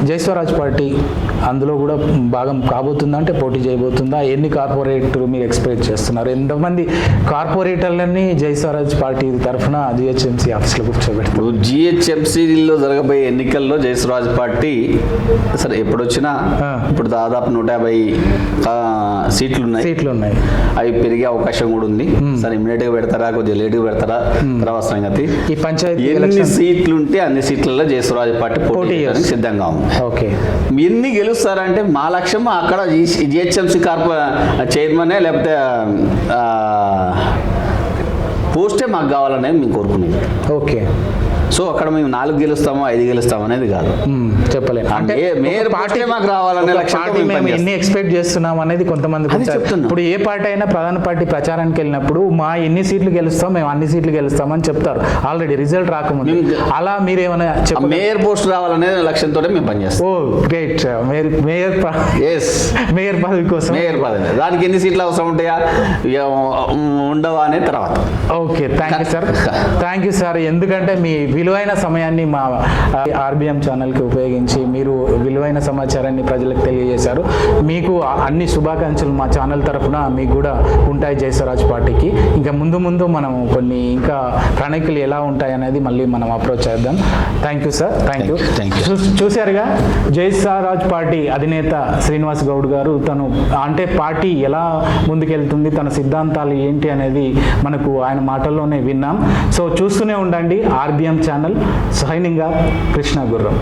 జయస్వరాజ్ పార్టీ అందులో కూడా భాగం కాబోతుందా, అంటే పోటీ చేయబోతుందా? ఎన్ని కార్పొరేట్ మీరు ఎక్స్పెక్ట్ చేస్తున్నారు? ఎంతమంది కార్పొరేటర్లని జయస్వరాజ్ పార్టీ తరఫున జిహెచ్ఎంసీ ఆఫీస్లో కూర్చోబెడతారు? జిహెచ్ఎంసీలో జరగబోయే ఎన్నికల్లో జయస్వరాజ్ పార్టీ సరే ఎప్పుడు వచ్చినా ఇప్పుడు దాదాపు 150 సీట్లు ఉన్నాయి. అవి పెరిగే అవకాశం కూడా ఉంది. సరే ఇమ్మీడియట్ గా పెడతారా, కొద్దిగా లేట్ గా పెడతారా తర్వాత సంగతి. ఈ పంచాయతీ ఎన్ని సీట్లు ఉంటే అన్ని సీట్లలో జయస్వరాజ్ పార్టీ పోటీ చేయడానికి సిద్ధంగా ఉంది. ఓకే, ఎన్ని గెలుస్తారంటే మా లక్ష్యం అక్కడ జిహెచ్ఎంసీ చైర్మనే లేకపోతే పోస్టే మాకు కావాలనేది మేము కోరుకునేది. ఓకే, సో అక్కడ మేము 4 గెలుస్తామో 5 గెలుస్తామో అనేది కాదు, చెప్పలేము. అంటే మేయర్ పార్టీ మాకు రావాలనే లక్ష్యంతో మేము ఎన్ని ఎక్స్పెక్ట్ చేస్తున్నాం అనేది కొంతమంది. ఇప్పుడు ఏ పార్టీ అయినా ప్రధాన పార్టీ ప్రచారానికి వెళ్ళినప్పుడు మా ఎన్ని సీట్లు గెలుస్తాం, మేము అన్ని సీట్లు గెలుస్తామని చెప్తారు ఆల్రెడీ రిజల్ట్ రాకముందు. అలా మీరేమైనా మేయర్ పోస్ట్ రావాలనే లక్ష్యంతో మేము పనిచేస్తాం. ఓ గ్రేట్. మేయర్ పదవి కోసం, మేయర్ పదవి దానికి ఎన్ని సీట్లు అవసరం ఉంటాయా ఉండవా అనే తర్వాత. Okay, thank you sir. ఎందుకంటే మీ విలువైన సమయాన్ని మా ఆర్బిఎం ఛానల్కి ఉపయోగించి మీరు విలువైన సమాచారాన్ని ప్రజలకు తెలియజేశారు. మీకు అన్ని శుభాకాంక్షలు మా ఛానల్ తరఫున మీకు కూడా ఉంటాయి జై స్వరాజ్ పార్టీకి. ఇంకా ముందు ముందు మనం కొన్ని ఇంకా ప్రణాళికలు ఎలా ఉంటాయి అనేది మళ్ళీ మనం అప్రోచ్ చేద్దాం. Thank you sir, thank you. చూశారుగా జై స్వరాజ్ పార్టీ అధినేత శ్రీనివాస్ గౌడ్ గారు తను అంటే పార్టీ ఎలా ముందుకెళ్తుంది, తన సిద్ధాంతాలు ఏంటి అనేది మనకు ఆయన మాటల్లోనే విన్నాం. సో చూస్తూనే ఉండండి RBM channel. Signing off Krishna గుర్రం.